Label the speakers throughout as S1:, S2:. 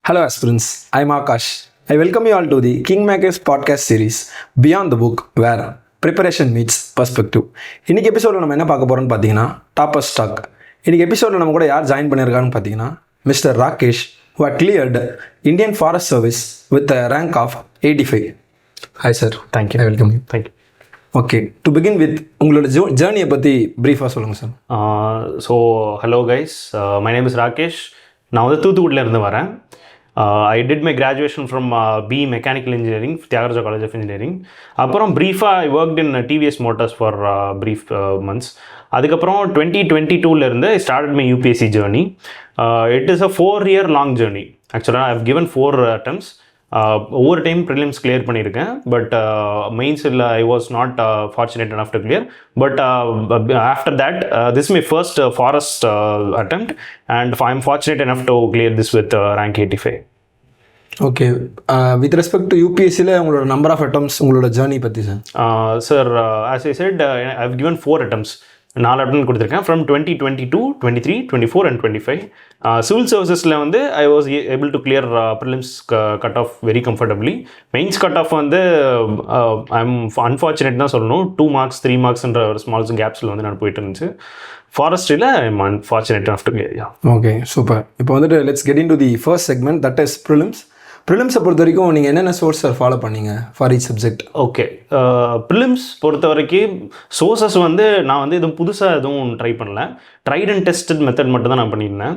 S1: Hello aspirants, I'm Akash. I welcome you all to the Kingmakers podcast series Beyond the Book where preparation meets perspective. இன்னைக்கு எபிசோடில் நம்ம என்ன பார்க்க போகிறோம்னு பார்த்தீங்கன்னா டாப்பர் ஸ்டாக். இன்னைக்கு எபிசோடில் நம்ம கூட யார் ஜாயின் பண்ணியிருக்கான்னு பார்த்தீங்கன்னா mister Rakesh who had cleared Indian Forest Service with a rank of 85. Hi sir.
S2: Thank you.
S1: I welcome you.
S2: Thank you.
S1: Okay, to begin with உங்களோட ஜேர்னியை பற்றி ப்ரீஃபாக சொல்லுங்கள் sir.
S2: So hello guys, my name is Rakesh. நான் வந்து தூத்துக்குடியில் இருந்து வரேன். I did my graduation from B mechanical engineering, Thiagaraja college of engineering. அப்புறம் ப்ரீஃபாக I work in TVS Motors for brief months. அதுக்கப்புறம் 2022 I started my UPSC journey. It is a 4-year long journey. ஆக்சுவலாக I have given 4 attempts. ஒவ்வொரு time prelims clear பண்ணியிருக்கேன். But மெயின்ஸில் I was not fortunate enough to clear. But after that this my first forest attempt and I am fortunate enough to clear this with rank 85.
S1: Okay, with respect to யூபிஎஸ்சியில் உங்களோட number of attempts, உங்களோட journey பற்றி sir.
S2: Sir, as I said, I have given 4 attempts. 4 attempt கொடுத்துருக்கேன் from 2022, 23, 24 and 25. Civil சர்வீசஸில் வந்து I was able to clear prelims cut off very comfortably. Mains cut off வந்து ஐ am unfortunate தான் சொல்லணும். 2 marks 3 marksன்ற ஒரு smalls கேப்ஸில் வந்து நான் போயிட்டு இருந்துச்சு. ஃபாரஸ்ட்ரியில் I am unfortunate of to clear.
S1: Okay, super. இப்போ வந்துட்டு let's get into the first segment, that is prelims. ப்ரிலிம்ஸை பொறுத்த வரைக்கும் நீங்கள் என்னென்ன சோர்ஸை ஃபாலோ பண்ணீங்க for each subject?
S2: Okay, prelims பொறுத்த வரைக்கும் சோர்ஸஸ் வந்து நான் வந்து எதுவும் புதுசாக எதுவும் ட்ரை பண்ணல. ட்ரைட் அண்ட் டெஸ்டட் மெத்தட் மட்டும் தான் நான் பண்ணியிருந்தேன்.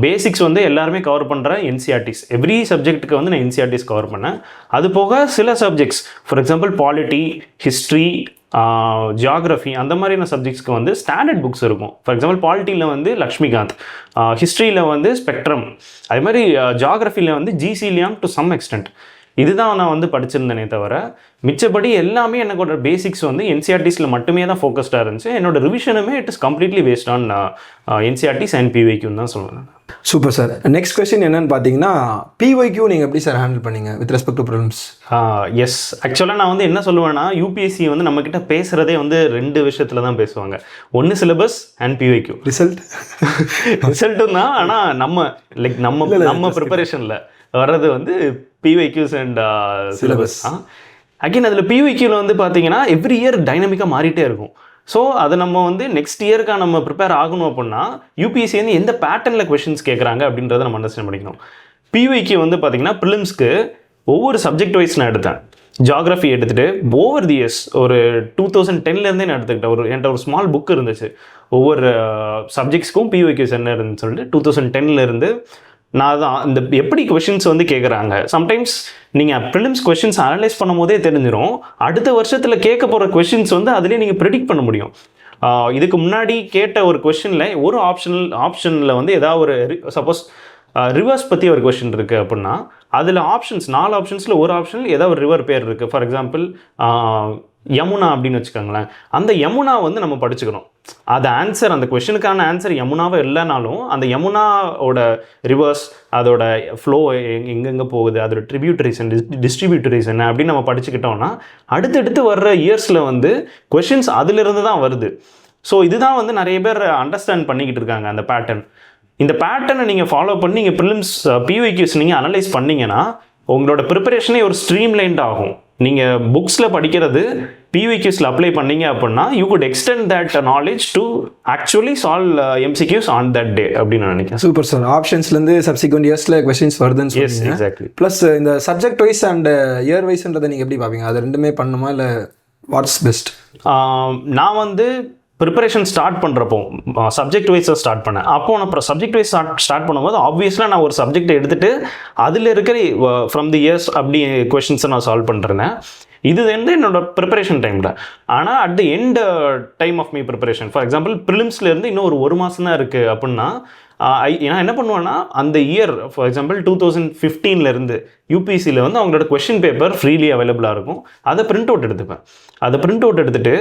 S2: பேசிக்ஸ் வந்து எல்லாருமே கவர் பண்ணுற என்சிஆர்டிஸ், எவ்ரி சப்ஜெக்ட்டுக்கு வந்து நான் என்சிஆர்டிஸ் கவர் பண்ணேன். அது போக சில subjects, for example polity, history, geography, அந்த மாதிரியான சப்ஜெக்ட்ஸ்க்கு வந்து ஸ்டாண்டர்ட் புக்ஸ் இருக்கும். ஃபார் எக்ஸாம்பிள் பாலிட்டியில் வந்து லக்ஷ்மிகாந்த், ஹிஸ்ட்ரியில் வந்து ஸ்பெக்ட்ரம், அது மாதிரி ஜியாகிரஃபியில் வந்து G C Leong to some extent. இதுதான் நான் வந்து படிச்சிருந்தேனே தவிர மிச்சப்படி எல்லாமே என்னோட பேசிக்ஸ் வந்து என்சிஆர்டிஸில் மட்டுமே தான் ஃபோக்கஸ்டாக இருந்துச்சு. என்னோட ரிவிஷனுமே it is completely based on NCERTs and பிஒய்க்யூன்னு தான் சொல்லுவேன்.
S1: Super sir. நெக்ஸ்ட் கொஸ்டின் என்னன்னு பார்த்தீங்கன்னா பிஒய்க்யூ நீங்கள் எப்படி சார் ஹேண்டில் பண்ணீங்க with respect to prelims?
S2: Yes, ஆக்சுவலாக நான் வந்து என்ன சொல்லுவேன்னா, யூபிஎஸ்சி வந்து நம்மக்கிட்ட பேசுகிறதே வந்து 2 விஷயத்தில் தான் பேசுவாங்க. ஒன்று சிலபஸ் அண்ட் பிஒய்க்யூ. ரிசல்ட்டும் தான், ஆனால் நம்ம ப்ரிப்பரேஷனில் வர்றது வந்து பிஒய்க்யூஸ் அண்ட் சிலபஸ். அகைன் அதில் பிஒய்க்யூவில் வந்து பார்த்தீங்கன்னா எவ்ரி இயர் டைனமிக்காக மாறிட்டே இருக்கும். ஸோ அதை நம்ம வந்து நெக்ஸ்ட் இயருக்காக நம்ம ப்ரிப்பேர் ஆகணும் அப்படின்னா யூபிஎஸ்சி வந்து எந்த பேட்டர்னில் கொஷின்ஸ் கேட்குறாங்க அப்படின்றத நம்ம அண்டர்ஸ்டாண்ட் பண்ணிக்கணும். பிஒய்க்யூ வந்து பார்த்தீங்கன்னா ப்ரிலிம்ஸ்க்கு ஒவ்வொரு சப்ஜெக்ட் வைஸ் நான் எடுத்தேன். ஜியாகிரஃபி எடுத்துகிட்டு ஓவர் தி இயர்ஸ் ஒரு 2010 நான் எடுத்துக்கிட்டேன். என்கிட்ட ஒரு ஸ்மால் புக் இருந்துச்சு, ஒவ்வொரு சப்ஜெக்ட்ஸ்க்கும் பிஒய்க்யூஸ் என்ன இருந்துன்னு சொல்லிட்டு 2010 நான் தான் இந்த எப்படி கொஷின்ஸ் வந்து கேட்குறாங்க. சம்டைம்ஸ் நீங்கள் ப்ரிலிம்ஸ் கொஷின்ஸ் அனலைஸ் பண்ணும் போதே தெரிஞ்சிடும், அடுத்த வருஷத்தில் கேட்க போகிற கொஷின்ஸ் வந்து அதிலே நீங்கள் ப்ரெடிக்ட் பண்ண முடியும். இதுக்கு முன்னாடி கேட்ட ஒரு கொஷினில் ஒரு ஆப்ஷனில் வந்து ஏதாவது ஒரு சப்போஸ் ரிவர்ஸ் பற்றி ஒரு கொஷின் இருக்குது அப்படின்னா அதில் 4 ஆப்ஷன்ஸில் ஒரு ஆப்ஷனில் ஏதாவது ஒரு ரிவர் பேர் இருக்குது. ஃபார் எக்ஸாம்பிள் யமுனா அப்படின்னு வச்சுக்கோங்களேன். அந்த யமுனா வந்து நம்ம படிச்சுக்கணும். அது ஆன்சர், அந்த கொஷனுக்கான ஆன்சர் யமுனாவே இல்லைனாலும் அந்த யமுனாவோட ரிவர்ஸ், அதோட ஃப்ளோ எங்கெங்கே போகுது, அதோட ட்ரிபியூட்டரிஸ் அண்ட் டிஸ்ட்ரிபியூட்டரிஸ் என்ன அப்படின்னு நம்ம படிச்சுக்கிட்டோம்னா அடுத்தடுத்து வர்ற இயர்ஸில் வந்து கொஷின்ஸ் அதிலிருந்து தான் வருது. ஸோ இதுதான் வந்து நிறைய பேர் அண்டர்ஸ்டாண்ட் பண்ணிக்கிட்டு இருக்காங்க அந்த பேட்டர்ன். இந்த பேட்டர்னை நீங்கள் ஃபாலோ பண்ணி நீங்கள் ப்ரிலிம்ஸ் பிஒய்க்யூஸ் நீங்கள் அனலைஸ் பண்ணிங்கன்னா உங்களோட ப்ரிப்பரேஷனே ஒரு ஸ்ட்ரீம்லைன்ட் ஆகும். நீங்கள் புக்ஸில் படிக்கிறது பிஒய்க்யூஸில் அப்ளை பண்ணீங்க அப்படின்னா you could extend that knowledge to actually solve MCQs on that day அப்படின்னு நான் நினைக்கிறேன்.
S1: Super sir. ஆப்ஷன்ஸ்லேருந்து சப்சிக்வெண்ட் இயர்ஸில் கொஸ்டின்ஸ் வருதுன்னு
S2: சொல்லுங்க. Yes, exactly.
S1: ப்ளஸ் இந்த சப்ஜெக்ட் வைஸ் அண்ட் இயர் வைஸ்ன்றதை நீங்கள் எப்படி பார்ப்பீங்க? அது ரெண்டுமே பண்ணுமா இல்லை வாட்ஸ் பெஸ்ட்?
S2: நான் வந்து ப்ரிப்பரேஷன் ஸ்டார்ட் பண்ணுறப்போ சப்ஜெக்ட் வைஸாக ஸ்டார்ட் பண்ணேன். அப்போது நான் சப்ஜெக்ட் வைஸ் ஸ்டார்ட் பண்ணும்போது ஆப்வியஸ்லாக நான் ஒரு சப்ஜெக்டை எடுத்துகிட்டு அதில் இருக்கிற ஃப்ரம் தி இயர்ஸ் அப்படி கொஷின்ஸை நான் சால்வ் பண்ணுறேன். இது வந்து என்னோட ப்ரிப்பரேஷன் டைமில். ஆனால் at the end time of my preparation, for example ப்ரிலிம்ஸ்லேருந்து இன்னும் ஒரு 1 மாதம் தான் இருக்குது அப்படின்னா நான் என்ன பண்ணுவேன்னா அந்த இயர் ஃபார் எக்ஸாம்பிள் 2015 யூபிஎஸ்சியில் வந்து அவங்களோட கொஷின் பேப்பர் ஃப்ரீலி அவைலபிளாக இருக்கும். அதை பிரிண்ட் அவுட் எடுத்துப்பேன். அதை பிரிண்ட் அவுட் எடுத்துகிட்டு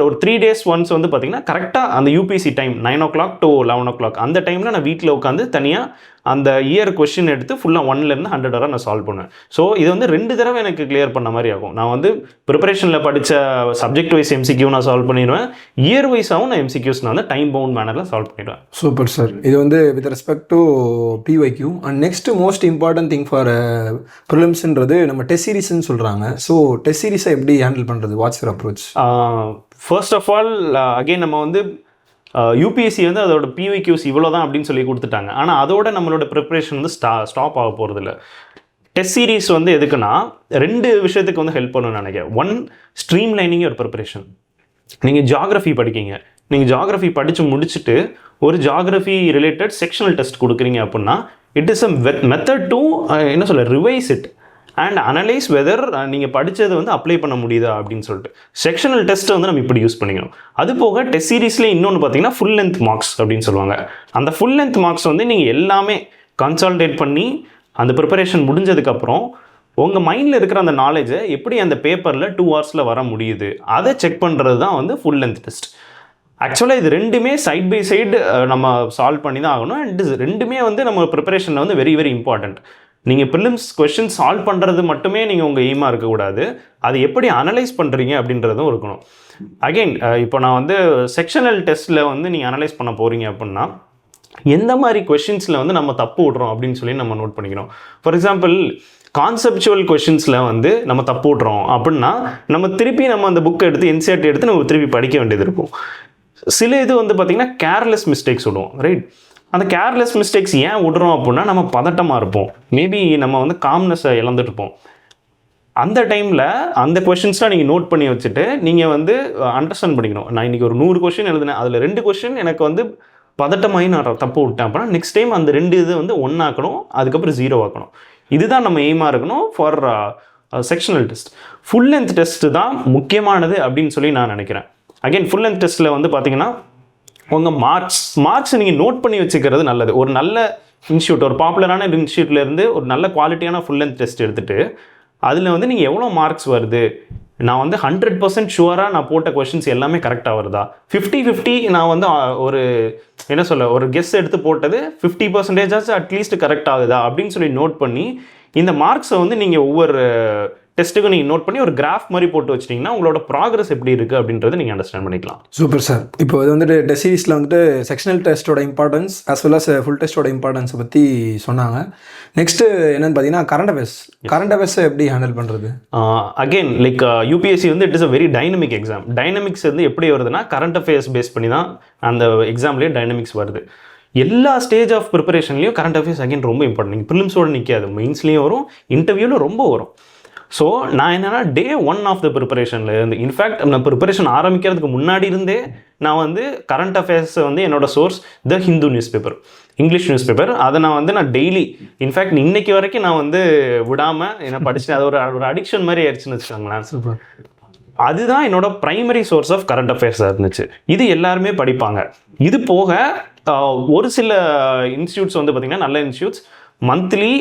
S2: ஒரு 3 days ஒன்ஸ் வந்து பார்த்திங்கன்னா கரெக்டாக அந்த UPSC time 9 o'clock to 11 o'clock அந்த டைமில் நான் வீட்டில் உட்காந்து தனியாக அந்த இயர் கொஸ்டின் எடுத்து ஃபுல்லாக 1லேருந்து 100 வரை நான் சால்வ் பண்ணுவேன். ஸோ இது வந்து 2 தடவை எனக்கு கிளியர் பண்ண மாதிரி ஆகும். நான் வந்து ப்ரிப்பரேஷனில் படித்த சப்ஜெக்ட் வைஸ் எம்சிக்யூ நான் சால்வ் பண்ணிடுவேன், இயர் வைஸாகவும் நான் எம்சிக்யூஸ் நான் வந்து டைம் பவுண்ட் மேனரில் சால்வ் பண்ணிடுவேன்.
S1: Super sir. இது வந்து with respect to PYQ. And next most important thing for ப்ரிலிம்ஸ்ன்றது நம்ம டெஸ்ட் சீரிஸ்ன்னு சொல்கிறாங்க. ஸோ டெஸ்ட் சீரிஸை எப்படி ஹேண்டில் பண்ணுறது? What's your approach?
S2: First of all again நம்ம வந்து யூபிஎஸ்சி வந்து அதோட பிஒய்க்யூஸ் இவ்வளோ தான் அப்படின்னு சொல்லி கொடுத்துட்டாங்க. ஆனால் அதோட நம்மளோட ப்ரிப்பரேஷன் வந்து ஸ்டாப் ஆக போகிறதில்ல. டெஸ்ட் சீரீஸ் வந்து எதுக்குன்னா 2 விஷயத்துக்கு வந்து ஹெல்ப் பண்ணணும்னு நினைக்கிறேன். 1, ஸ்ட்ரீம் லைனிங் ஒரு ப்ரிப்பரேஷன். நீங்கள் ஜியாகிரஃபி படிக்கீங்க, நீங்கள் ஜியாகிரஃபி படித்து முடிச்சுட்டு ஒரு ஜியாகிரஃபி ரிலேட்டட் செக்ஷனல் டெஸ்ட் கொடுக்குறீங்க அப்படின்னா it is a method to என்ன சொல்ல revise it and analyse whether நீங்கள் படித்தது வந்து அப்ளை பண்ண முடியுதா அப்படின்னு சொல்லிட்டு. செக்ஷனல் டெஸ்ட்டை வந்து நம்ம இப்படி யூஸ் பண்ணிக்கணும். அது போக டெஸ்ட் சீரீஸ்லேயே இன்னொன்று பார்த்தீங்கன்னா ஃபுல் லென்த் மார்க்ஸ் அப்படின்னு சொல்லுவாங்க. அந்த ஃபுல் லென்த் மார்க்ஸ் வந்து நீங்கள் எல்லாமே கன்சால்டேட் பண்ணி அந்த ப்ரிப்பரேஷன் முடிஞ்சதுக்கப்புறம் உங்கள் மைண்டில் இருக்கிற அந்த நாலேஜை எப்படி அந்த பேப்பரில் 2 hours வர முடியுது அதை செக் பண்ணுறது தான் வந்து ஃபுல் லென்த் டெஸ்ட். ஆக்சுவலாக இது 2மே சைட் பை சைடு நம்ம சால்வ் பண்ணி தான் ஆகணும். அண்ட் 2மே வந்து நம்ம ப்ரிப்பரேஷனில் வந்து வெரி வெரி இம்பார்ட்டண்ட். நீங்கள் ப்ரிலிம்ஸ் கொஸ்டின் சால்வ் பண்ணுறது மட்டுமே நீங்கள் உங்கள் எய்மாக இருக்கக்கூடாது, அது எப்படி அனலைஸ் பண்ணுறீங்க அப்படின்றதும் இருக்கணும். அகெயின் இப்போ நான் வந்து செக்ஷனல் டெஸ்ட்டில் வந்து நீங்கள் அனலைஸ் பண்ண போகிறீங்க அப்படின்னா எந்த மாதிரி கொஷின்ஸில் வந்து நம்ம தப்பு விட்றோம் அப்படின்னு சொல்லி நம்ம நோட் பண்ணிக்கணும். ஃபார் எக்ஸாம்பிள் கான்செப்சுவல் கொஷின்ஸில் வந்து நம்ம தப்பு விட்றோம் அப்படின்னா நம்ம திருப்பி நம்ம அந்த புக்கை எடுத்து என்சிஆர்டி எடுத்து நம்ம திருப்பி படிக்க வேண்டியது இருக்கும். சில இது வந்து பார்த்திங்கன்னா கேர்லெஸ் மிஸ்டேக்ஸ் விடுவோம், ரைட்? அந்த கேர்லெஸ் மிஸ்டேக்ஸ் ஏன் விடுறோம் அப்படின்னா நம்ம பதட்டமாக இருப்போம், மேபி நம்ம வந்து காம்னஸை இழந்துட்டுருப்போம். அந்த டைமில் அந்த கொஷின்ஸ்லாம் நீங்கள் நோட் பண்ணி வச்சுட்டு நீங்கள் வந்து அண்டர்ஸ்டாண்ட் பண்ணிக்கணும். நான் இன்றைக்கி ஒரு 100 கொஷின் எழுதினேன், அதில் 2 கொஷின் எனக்கு வந்து பதட்டமாகி நான் தப்பு விட்டேன் அப்படின்னா நெக்ஸ்ட் டைம் அந்த 2 இது வந்து 1 ஆக்கணும், அதுக்கப்புறம் 0 ஆக்கணும். இதுதான் நம்ம எய்மாக இருக்கணும் for sectional test. Full length test தான் முக்கியமானது அப்படின்னு சொல்லி நான் நினைக்கிறேன். அகெயின் ஃபுல் லென்த் டெஸ்ட்டில் வந்து பார்த்தீங்கன்னா உங்கள் மார்க்ஸ் நீங்கள் நோட் பண்ணி வச்சுக்கிறது நல்லது. ஒரு நல்ல இன்ஸ்டியூட், ஒரு பாப்புலரான இன்ஸ்டியூட்லேருந்து ஒரு நல்ல குவாலிட்டியான ஃபுல் லென்த் டெஸ்ட் எடுத்துகிட்டு அதில் வந்து நீங்கள் எவ்வளோ மார்க்ஸ் வருது, நான் வந்து 100% ஷுவராக நான் போட்ட கொஷின்ஸ் எல்லாமே கரெக்டாக வருதா, 50-50 நான் வந்து ஒரு என்ன சொல்ல ஒரு கெஸ் எடுத்து போட்டது 50% அட்லீஸ்ட் கரெக்ட் ஆகுதா அப்படின்னு சொல்லி நோட் பண்ணி இந்த மார்க்ஸை வந்து நீங்கள் ஒவ்வொரு டெஸ்ட்டுக்கு நீங்கள் நோட் பண்ணி ஒரு கிராஃப் மாதிரி போட்டு வச்சிட்டிங்கன்னா உங்களோட ப்ராக்ரஸ் எப்படி இருக்குது அப்படின்றத நீங்கள் அண்டர்ஸ்டாண்ட் பண்ணிக்கலாம்.
S1: Super sir. இப்போ இது வந்துட்டு டெஸ்ட் சீரீஸில் வந்துட்டு செக்ஷனல் டெஸ்ட்டோட importance as well as full டெஸ்ட்டோட இம்பார்ட்டன்ஸை பற்றி சொன்னாங்க. நெக்ஸ்ட்டு என்னென்னு பார்த்தீங்கன்னா கரண்ட் அஃபேர்ஸை எப்படி ஹேண்டில் பண்ணுறது?
S2: அகெயின் லைக் யூபிஎஸ்சி வந்து it is a very dynamic exam. Dynamics வந்து எப்படி வருதுன்னா கரண்ட் அஃபேர்ஸ் பேஸ் பண்ணி தான் அந்த எக்ஸாம்லேயே டைனமிக்ஸ் வருது. எல்லா ஸ்டேஜ் ஆஃப் ப்ரிப்பரேஷன்லையும் கரண்ட் அஃபேர்ஸ் அகெயின் ரொம்ப இம்பார்ட்டன்ட். நீங்கள் ப்ரிலிம்ஸோடு நிற்காது, மெயின்ஸ்லேயும் வரும், இன்டர்வியூவில் ரொம்ப வரும். ஸோ நான் என்னென்னா டே 1 ஆஃப் த ப்ரிப்பரேஷனில் இருந்து, இன்ஃபேக்ட் நான் ப்ரிப்பரேஷன் ஆரம்பிக்கிறதுக்கு முன்னாடி இருந்தே நான் வந்து கரண்ட் அஃபேர்ஸ் வந்து என்னோட சோர்ஸ் த Hindu news paper, English news paper. அதை நான் டெய்லி, இன்ஃபேக்ட் இன்னைக்கு வரைக்கும் நான் வந்து விடாமல் என்ன படிச்சுட்டு அது ஒரு அடிக்ஷன் மாதிரி ஆயிடுச்சுன்னு வச்சுக்கோங்களேன். அதுதான் என்னோட ப்ரைமரி சோர்ஸ் ஆஃப் கரண்ட் அஃபேர்ஸாக இருந்துச்சு. இது எல்லாருமே படிப்பாங்க. இது போக ஒரு சில இன்ஸ்டியூட்ஸ் வந்து பார்த்திங்கன்னா நல்ல institutes monthly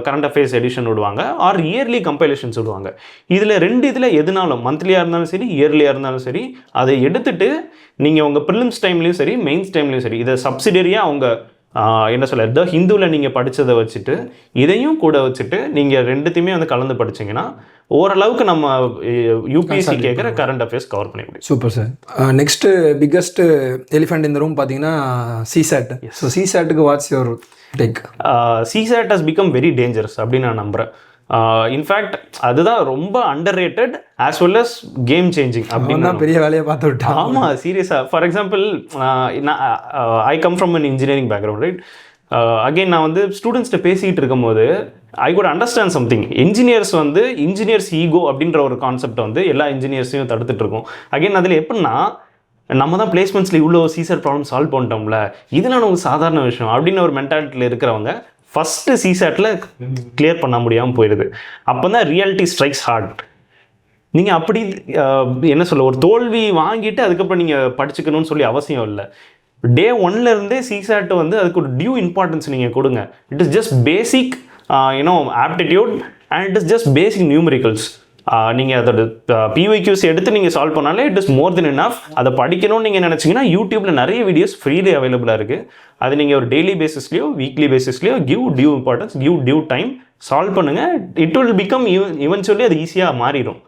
S2: current affairs edition விடுவாங்க ஆர் இயர்லி கம்பைலேஷன்ஸ் விடுவாங்க. இதில் 2 இதில் எதுனாலும் மந்த்லியாக இருந்தாலும் சரி இயர்லியாக இருந்தாலும் சரி அதை எடுத்துகிட்டு நீங்கள் உங்கள் ப்ரிலிம்ஸ் டைம்லேயும் சரி மெயின்ஸ் டைம்லேயும் சரி இதை சப்சிடரியாக அவங்க என்ன சொல்ல த ஹிந்துவில் நீங்கள் படித்ததை வச்சுட்டு இதையும் கூட வச்சுட்டு நீங்கள் 2த்தையுமே வந்து கலந்து படிச்சிங்கன்னா ஓரளவுக்கு நம்ம யூபிஎஸ்சி கேட்குற கரண்ட் அஃபேர்ஸ் கவர் பண்ண முடியும்.
S1: Super sir. Next biggest elephant இந்த ரூம் பார்த்தீங்கன்னா சிசாட். ஸோ சிசாட்டுக்கு what's your take?
S2: CSAT has become very dangerous அப்படின்னு நான் நம்புகிறேன். இன்ஃபேக்ட் அதுதான் ரொம்ப underrated as well as game changing அப்படின்னா
S1: பெரிய வேலையை பார்த்து விட்டா.
S2: ஆமாம், சீரியஸாக. ஃபார் எக்ஸாம்பிள் நான் I come from an engineering background, right? Again நான் வந்து ஸ்டூடெண்ட்ஸ்கிட்ட பேசிக்கிட்டு இருக்கும்போது I could understand something. Engineers ego அப்படின்ற ஒரு கான்செப்ட் வந்து எல்லா இன்ஜினியர்ஸையும் தடுத்துட்டு இருக்கும். அகெயின் அதில் எப்படின்னா நம்ம தான் பிளேஸ்மெண்ட்ஸில் இவ்வளோ சிசாட் ப்ராப்ளம் சால்வ் பண்ணிட்டோம்ல, இதெல்லாம் ஒரு சாதாரண விஷயம் அப்படின்னு ஒரு மென்டாலிட்டியில் இருக்கிறவங்க ஃபஸ்ட்டு சிசாட்டில் கிளியர் பண்ண முடியாமல் போயிடுது. அப்போ தான் ரியாலிட்டி ஸ்ட்ரைக்ஸ் ஹார்ட். நீங்கள் அப்படி என்ன சொல்ல ஒரு தோல்வி வாங்கிட்டு அதுக்கப்புறம் நீங்கள் படிச்சுக்கணும்னு சொல்லி அவசியம் இல்லை. டே 1லேருந்தே சிசாட் வந்து அதுக்கு ஒரு டியூ இம்பார்ட்டன்ஸ் நீங்கள் கொடுங்க. It is just basic aptitude and it is just basic numericals. நீங்கள் அதோட பிஒய்க்யூஸ் எடுத்து நீங்கள் சால்வ் பண்ணாலே it is more then enough. அதை படிக்கணும்னு நீங்கள் நினச்சிங்கன்னா யூடியூப்பில் நிறைய வீடியோஸ் ஃப்ரீலி அவைலபிளாக இருக்குது. அது நீங்கள் ஒரு டெய்லி பேசிஸ்லையோ வீக்லி பேசிஸ்லையோ give due importance, give due time, solve பண்ணுங்கள். இட் வில் பிகம் இவென்ச்சுவலி அது ஈஸியாக மாறிடும்.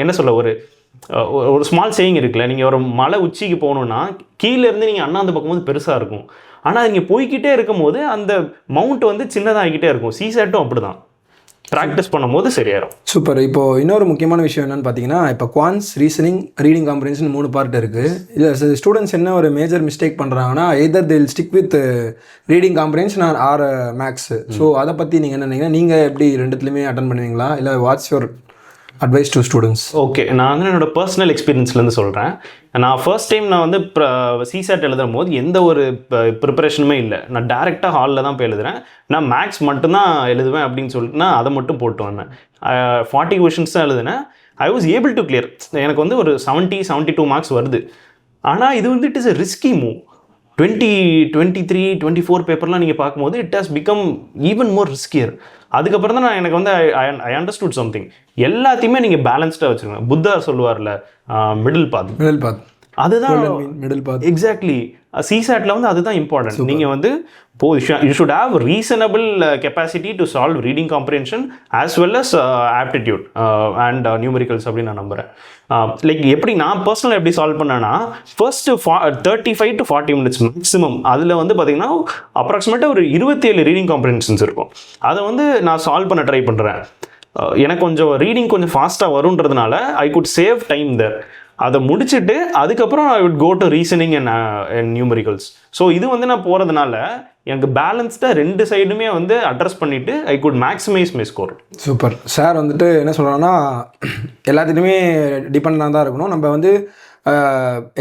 S2: என்ன சொல்ல, ஒரு ஸ்மால் சேயிங் இருக்குல்ல, நீங்கள் ஒரு மலை உச்சிக்கு போகணுன்னா கீழேருந்து நீங்கள் அண்ணாந்து பார்க்கும்போது பெருசாக இருக்கும். ஆனால் நீங்கள் போய்கிட்டே இருக்கும் போது அந்த மவுண்ட் வந்து சின்னதாகிக்கிட்டே இருக்கும். சீசேட்டும் அப்படி தான், ப்ராக்டிஸ் பண்ணும்போது சரியாயிரும்.
S1: சூப்பர். இப்போது இன்னொரு முக்கியமான விஷயம் என்னென்னு பார்த்தீங்கன்னா, இப்போ quants, reasoning, reading comprehension 3 part இருக்குது. இதில் ஸ்டூடெண்ட்ஸ் என்ன ஒரு மேஜர் மிஸ்டேக் பண்ணுறாங்கன்னா, either they will stick with reading comprehension or maths. So அதை பற்றி நீங்கள் என்ன நினைக்கிறீங்க? நீங்கள் எப்படி ரெண்டுத்துலையுமே அட்டன் பண்ணுவீங்களா, இல்லை what's your advice to students? Okay,
S2: நான் வந்து என்னோடய பர்சனல் எக்ஸ்பீரியன்ஸ்லேருந்து சொல்கிறேன். நான் ஃபர்ஸ்ட் டைம் நான் வந்து சிசேட் எழுதும் போது எந்த ஒரு ப்ரிப்பரேஷனுமே இல்லை. நான் டேரெக்டாக ஹாலில் தான் போய் எழுதுகிறேன். நான் மேக்ஸ் மட்டும்தான் எழுதுவேன் அப்படின்னு சொல்லிட்டு நான் அதை மட்டும் போட்டு வந்தேன். 40 கொஷின்ஸ் தான் எழுதுனேன். ஐ வாஸ் ஏபிள் டு கிளியர். எனக்கு வந்து ஒரு 72 மார்க்ஸ் வருது. ஆனால் இது வந்து it is a risky move. 23, 24 பேப்பர்லாம் நீங்கள் பார்க்கும்போது it has become even more riskier. அதுக்கப்புறம் தான் எனக்கு வந்து ஐ அண்டர்ஸ்டுட் சம்திங். எல்லாத்தையுமே நீங்கள் பேலன்ஸ்டாக வச்சுருங்க. புத்தா சொல்லுவார்ல, மிடில் பாத், அதுதான் மிடில் பாத். எக்ஸாக்ட்லி. சிசாட்டில் வந்து அதுதான் இம்பார்ட்டன்ட். நீங்கள் வந்து you should have reasonable capacity to solve reading comprehension as well as aptitude and numericals அப்படின்னு நான் நம்புகிறேன். லைக் எப்படி நான் பர்சனலாக எப்படி சால்வ் பண்ணேன்னா, ஃபர்ஸ்ட்டு 35 to 40 மினிட்ஸ் மேக்ஸிமம். அதில் வந்து பார்த்தீங்கன்னா அப்ராக்சிமேட்டாக ஒரு 27 ரீடிங் காம்ப்ரிஹென்ஷன்ஸ் இருக்கும். அதை வந்து நான் சால்வ் பண்ண ட்ரை பண்ணுறேன். எனக்கு கொஞ்சம் ரீடிங் கொஞ்சம் ஃபாஸ்ட்டாக வருன்றதுனால I could save time there. அதை முடிச்சுட்டு அதுக்கப்புறம் I would go to reasoning and numericals. So இது வந்து நான் போகிறதுனால எனக்கு பேலன்ஸ்டாக 2 சைடுமே வந்து அட்ரஸ் பண்ணிவிட்டு I could maximise my score.
S1: Super. Sir வந்துட்டு என்ன சொல்கிறாங்கன்னா, எல்லாத்துலேயுமே டிபெண்டாக தான் இருக்கணும். நம்ம வந்து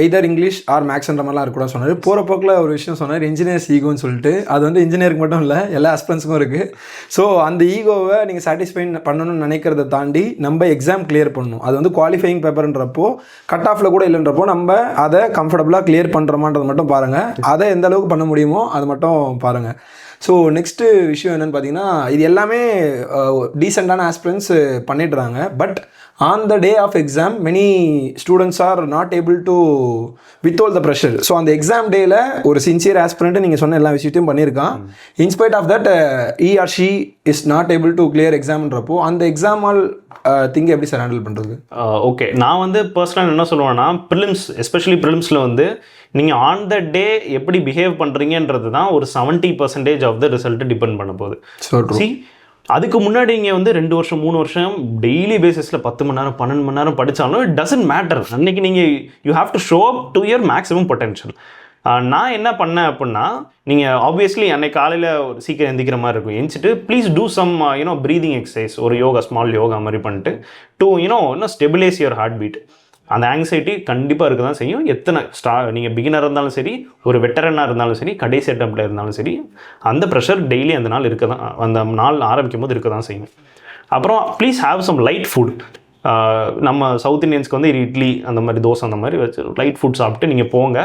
S1: எய்தர் இங்கிலீஷ் ஆர் மேக்ஸ்ன்ற மாதிரிலாம் இருக்கக்கூடாது சொன்னார். போகிற போக்கில் ஒரு விஷயம் சொன்னார், இன்ஜினியர்ஸ் ஈகோன்னு சொல்லிட்டு. அது வந்து இன்ஜினியருக்கு மட்டும் இல்லை, எல்லா ஆஸ்பிரன்ஸுக்கும் இருக்குது. ஸோ அந்த ஈகோவை நீங்கள் சாட்டிஸ்ஃபை பண்ணணும்னு நினைக்கிறத தாண்டி நம்ம எக்ஸாம் கிளியர் பண்ணணும். அது வந்து குவாலிஃபையிங் பேப்பர்ன்றப்போ கட் ஆஃபில் கூட இல்லைன்றப்போ நம்ம அதை கம்ஃபர்டபுளாக கிளியர் பண்ணுறோமான்றது மட்டும் பாருங்கள். அதை எந்த அளவுக்கு பண்ண முடியுமோ அது மட்டும் பாருங்கள். ஸோ நெக்ஸ்ட்டு விஷயம் என்னென்னு பார்த்தீங்கன்னா, இது எல்லாமே டீசெண்டான ஆஸ்பிரன்ஸ் பண்ணிடுறாங்க. But on the day of exam many students are not able to withhold the pressure. So அந்த எக்ஸாம் டேயில் ஒரு சின்சியர் ஆஸ்பிரண்ட் நீங்கள் சொன்ன எல்லா விஷயத்தையும் பண்ணியிருக்கான். In spite of that he or she is not able to clear எக்ஸாம்ன்றப்போ அந்த எக்ஸாமால் திங்கை எப்படி சார் ஹேண்டில் பண்ணுறது?
S2: ஓகே, நான் வந்து பர்சனலாக என்ன சொல்லுவேன்னா, ப்ரிலிம்ஸ், எஸ்பெஷலி ப்ரிலிம்ஸில் வந்து நீங்கள் ஆன் த டே எப்படி பிஹேவ் பண்ணுறீங்கன்றது தான் ஒரு 70% ஆஃப் த ரிசல்ட்டு டிபெண்ட் பண்ண போகுது. சி, அதுக்கு முன்னாடி நீங்கள் வந்து 2 வருஷம் 3 வருஷம் டெய்லி பேசிஸில் 10 மணி நேரம் 12 மணி நேரம் படித்தாலும் இட் டசன்ட் மேட்டர். அன்றைக்கி நீங்கள் you have to show up to your maximum potential. நான் என்ன பண்ணேன் அப்படின்னா, நீங்கள் ஆப்வியஸ்லி அன்னைக்கு காலையில் ஒரு சீக்கிரம் எந்திக்கிற மாதிரி இருக்கும். எந்திச்சிட்டு please do some breathing exercise, ஒரு யோகா, ஸ்மால் யோகா மாதிரி பண்ணிட்டு டு இன்னும் ஸ்டெபிலைஸ் யுவர் ஹார்ட் பீட். அந்த ஆங்ஸைட்டி கண்டிப்பாக இருக்க தான் செய்யும். எத்தனை நீங்கள் பிகினராக இருந்தாலும் சரி, ஒரு வெட்டரனாக இருந்தாலும் சரி, கடைசி அட்டம்ப்டில் இருந்தாலும் சரி, அந்த ப்ரெஷர் டெய்லி அந்த நாள் இருக்க தான், அந்த நாள் ஆரம்பிக்கும் போது இருக்க தான் செய்யும். அப்புறம் please have some light food. நம்ம சவுத் இண்டியன்ஸ்க்கு வந்து இட்லி அந்த மாதிரி, தோசை அந்த மாதிரி வச்சு லைட் ஃபுட் சாப்பிட்டு நீங்கள் போங்க.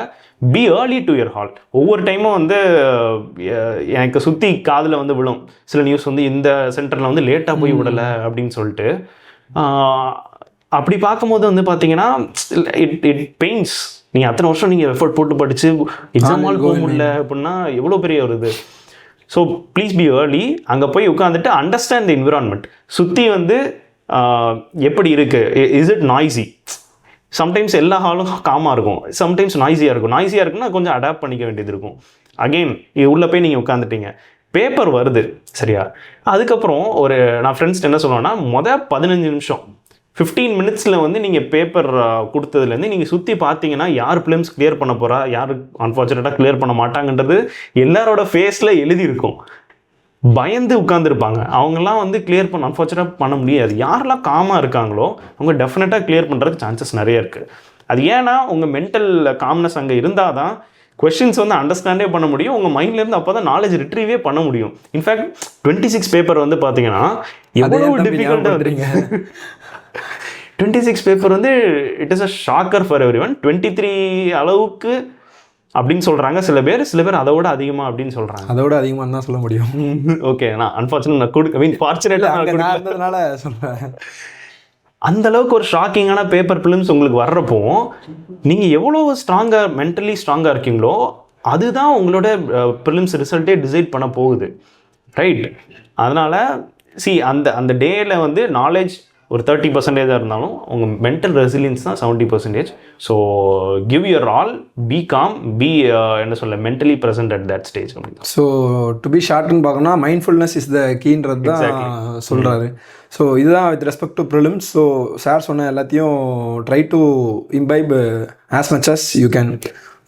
S2: Be early to your hall. ஒவ்வொரு டைமும் வந்து எனக்கு சுற்றி காதில் வந்து விழும் சில நியூஸ் வந்து, இந்த சென்டரில் வந்து லேட்டாக போய் விடலை அப்படின்னு சொல்லிட்டு. அப்படி பார்க்கும்போது வந்து பார்த்தீங்கன்னா இட் பெயின்ஸ். நீங்கள் அத்தனை வருஷம் நீங்கள் எஃபர்ட் போட்டு படித்து எக்ஸாம் ஹால் போக முடியல அப்படின்னா எவ்வளோ பெரிய ஒரு இது. So please be early. அங்கே போய் உட்காந்துட்டு அண்டர்ஸ்டாண்ட் தி என்விரான்மெண்ட். சுற்றி வந்து எப்படி இருக்குது, இஸ் இட் நாய்ஸி? சம்டைம்ஸ் எல்லா ஹாலும் காமாக இருக்கும், சம்டைம்ஸ் நாய்ஸியாக இருக்கும். நாய்ஸியாக இருக்குன்னா கொஞ்சம் அடாப்ட் பண்ணிக்க வேண்டியது இருக்கும். அகெயின் உள்ளே போய் நீங்கள் உட்காந்துட்டீங்க, பேப்பர் வருது சரியா, அதுக்கப்புறம் நான் ஃப்ரெண்ட்ஸ்ட்டு என்ன சொல்லுவேன்னா, 15 நிமிஷம் 15 மினிட்ஸில் வந்து நீங்கள் பேப்பர் கொடுத்ததுலேருந்து நீங்கள் சுற்றி பார்த்தீங்கன்னா யார் ப்ரிலிம்ஸ் கிளியர் பண்ண போகிறா, யார் அன்ஃபார்ச்சுனேட்டாக கிளியர் பண்ண மாட்டாங்கன்றது எல்லாரோட ஃபேஸில் எழுதியிருக்கும். பயந்து உட்காந்துருப்பாங்க. அவங்கெல்லாம் வந்து கிளியர் அன்ஃபார்ச்சுனேட்டாக பண்ண முடியாது. யாரெல்லாம் காமாக இருக்காங்களோ அவங்க டெஃபினட்டாக கிளியர் பண்ணுறதுக்கு சான்சஸ் நிறைய இருக்குது. அது ஏன்னா உங்கள் மென்டல் காம்னஸ் அங்கே இருந்தால் தான் கொஸ்டின்ஸ் வந்து அண்டர்ஸ்டாண்டே பண்ண முடியும். உங்கள் மைண்ட்லேருந்து அப்போ தான் நாலேஜ் ரிட்ரீவே பண்ண முடியும். இன்ஃபேக்ட் 26 பேப்பர் வந்து பார்த்தீங்கன்னா எவ்வளோ டிஃபிகல்ட்டாக வந்துடுங்க. 26 பேப்பர் வந்து it is a ஷாக்கர் for every one. 23 அளவுக்கு அப்படின்னு சொல்கிறாங்க சில பேர் அதோட அதிகமாக அப்படின்னு சொல்கிறாங்க.
S1: அதோட அதிகமாக தான் சொல்ல முடியும்.
S2: ஓகே, நான் அன்ஃபார்ச்சுனேட் நான் ஃபார்ச்சுனேட்டாக
S1: சொல்கிறேன்.
S2: அந்தளவுக்கு ஒரு ஷாக்கிங்கான பேப்பர் ப்ரிலிம்ஸ் உங்களுக்கு வர்றப்போ நீங்கள் எவ்வளோ மென்டலி ஸ்ட்ராங்காக இருக்கீங்களோ அதுதான் உங்களோட ப்ரிலிம்ஸ் ரிசல்ட்டே டிசைட் பண்ண போகுது, ரைட்? அதனால் அந்த டேயில் வந்து நாலேஜ் ஒரு 30% இருந்தாலும் உங்கள் மென்டல் ரெசிலியன்ஸ் தான் 70%. So give your all, be calm, be என்ன சொல்ல mentally present at that stage.
S1: So to be ஷார்ட்னு பார்க்கணும்னா மைண்ட்ஃபுல்னஸ் இஸ் த கீன்றது தான் சொல்கிறாரு. ஸோ இதுதான் with respect to prelims. So sir சொன்ன எல்லாத்தையும் try to imbibe as much as you can.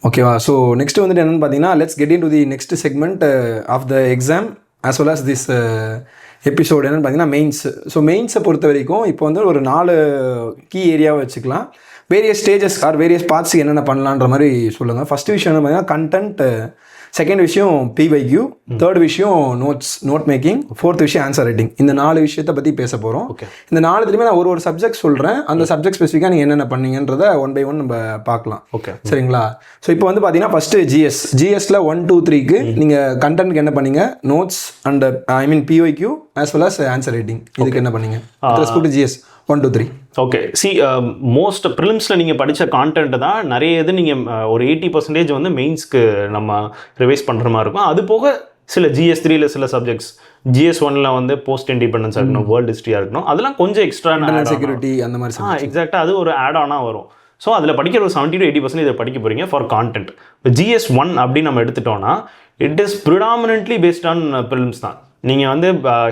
S1: ஓகேவா? ஸோ நெக்ஸ்ட் வந்துட்டு என்னென்னு பார்த்தீங்கன்னா, let's get into the next segment of the exam as well as this episode. என்னென்னு பார்த்தீங்கன்னா mains. So மெயின்ஸை பொறுத்த வரைக்கும் இப்போ வந்து ஒரு 4 கீ ஏரியாவை வச்சுக்கலாம். வேரியஸ் ஸ்டேஜஸ் ஆர் வேரியஸ் பார்ட்ஸுக்கு என்னென்ன பண்ணலான்ற மாதிரி சொல்லுங்கள். ஃபஸ்ட்டு விஷயம் என்ன பார்த்தீங்கன்னா கண்டென்ட், செகண்ட் விஷயம் PYQ, தேர்ட் விஷயம் நோட் மேக்கிங், ஃபோர்த் விஷயம் ஆன்சர் ரைட்டிங். இந்த 4 விஷயத்தை பற்றி பேச போகிறோம். இந்த 4த்துலையுமே நான் ஒரு சப்ஜெக்ட் சொல்கிறேன். அந்த சப்ஜெக்ட் ஸ்பெசிஃபிக்காக நீங்கள் என்னென்ன பண்ணீங்கன்றதை 1 by 1 நம்ம பார்க்கலாம்.
S2: ஓகே,
S1: சரிங்களா? ஸோ இப்போ வந்து பார்த்தீங்கன்னா ஃபஸ்ட்டு GSல 1, 2, 3க்கு நீங்கள் கண்டென்ட்க்கு என்ன பண்ணீங்க, notes and PYQ as well as answer writing. இதுக்கு என்ன பண்ணீங்க GS 1, 2, 3?
S2: ஓகே, மோஸ்ட் ப்ரிலிம்ஸில் நீங்கள் படித்த கான்டென்ட் தான் நிறைய இது நீங்கள் ஒரு 80% வந்து மெயின்ஸ்க்கு நம்ம ரிவைஸ் பண்ணுற மாதிரி இருக்கும். அது போக சில GS3ல சில சப்ஜெக்ட்ஸ், GS1ல வந்து போஸ்ட் இண்டிபெண்டன்ஸாக இருக்கணும், வேர்ல்டு ஹிஸ்ட்ரியாக இருக்கணும், அதெல்லாம் கொஞ்சம் எக்ஸ்ட்ரா
S1: செக்யூரிட்டி அந்த மாதிரி.
S2: எக்ஸாக்டாக அது ஒரு ஆட் ஆனாக வரும். ஸோ அதில் படிக்கிற ஒரு 70 to 80% இதை படிக்க போகிறீங்க ஃபார் கான்டென்ட். இப்போ GS1 அப்படின்னு நம்ம எடுத்துட்டோம்னா it is predominantly based on prelims தான். நீங்கள் வந்து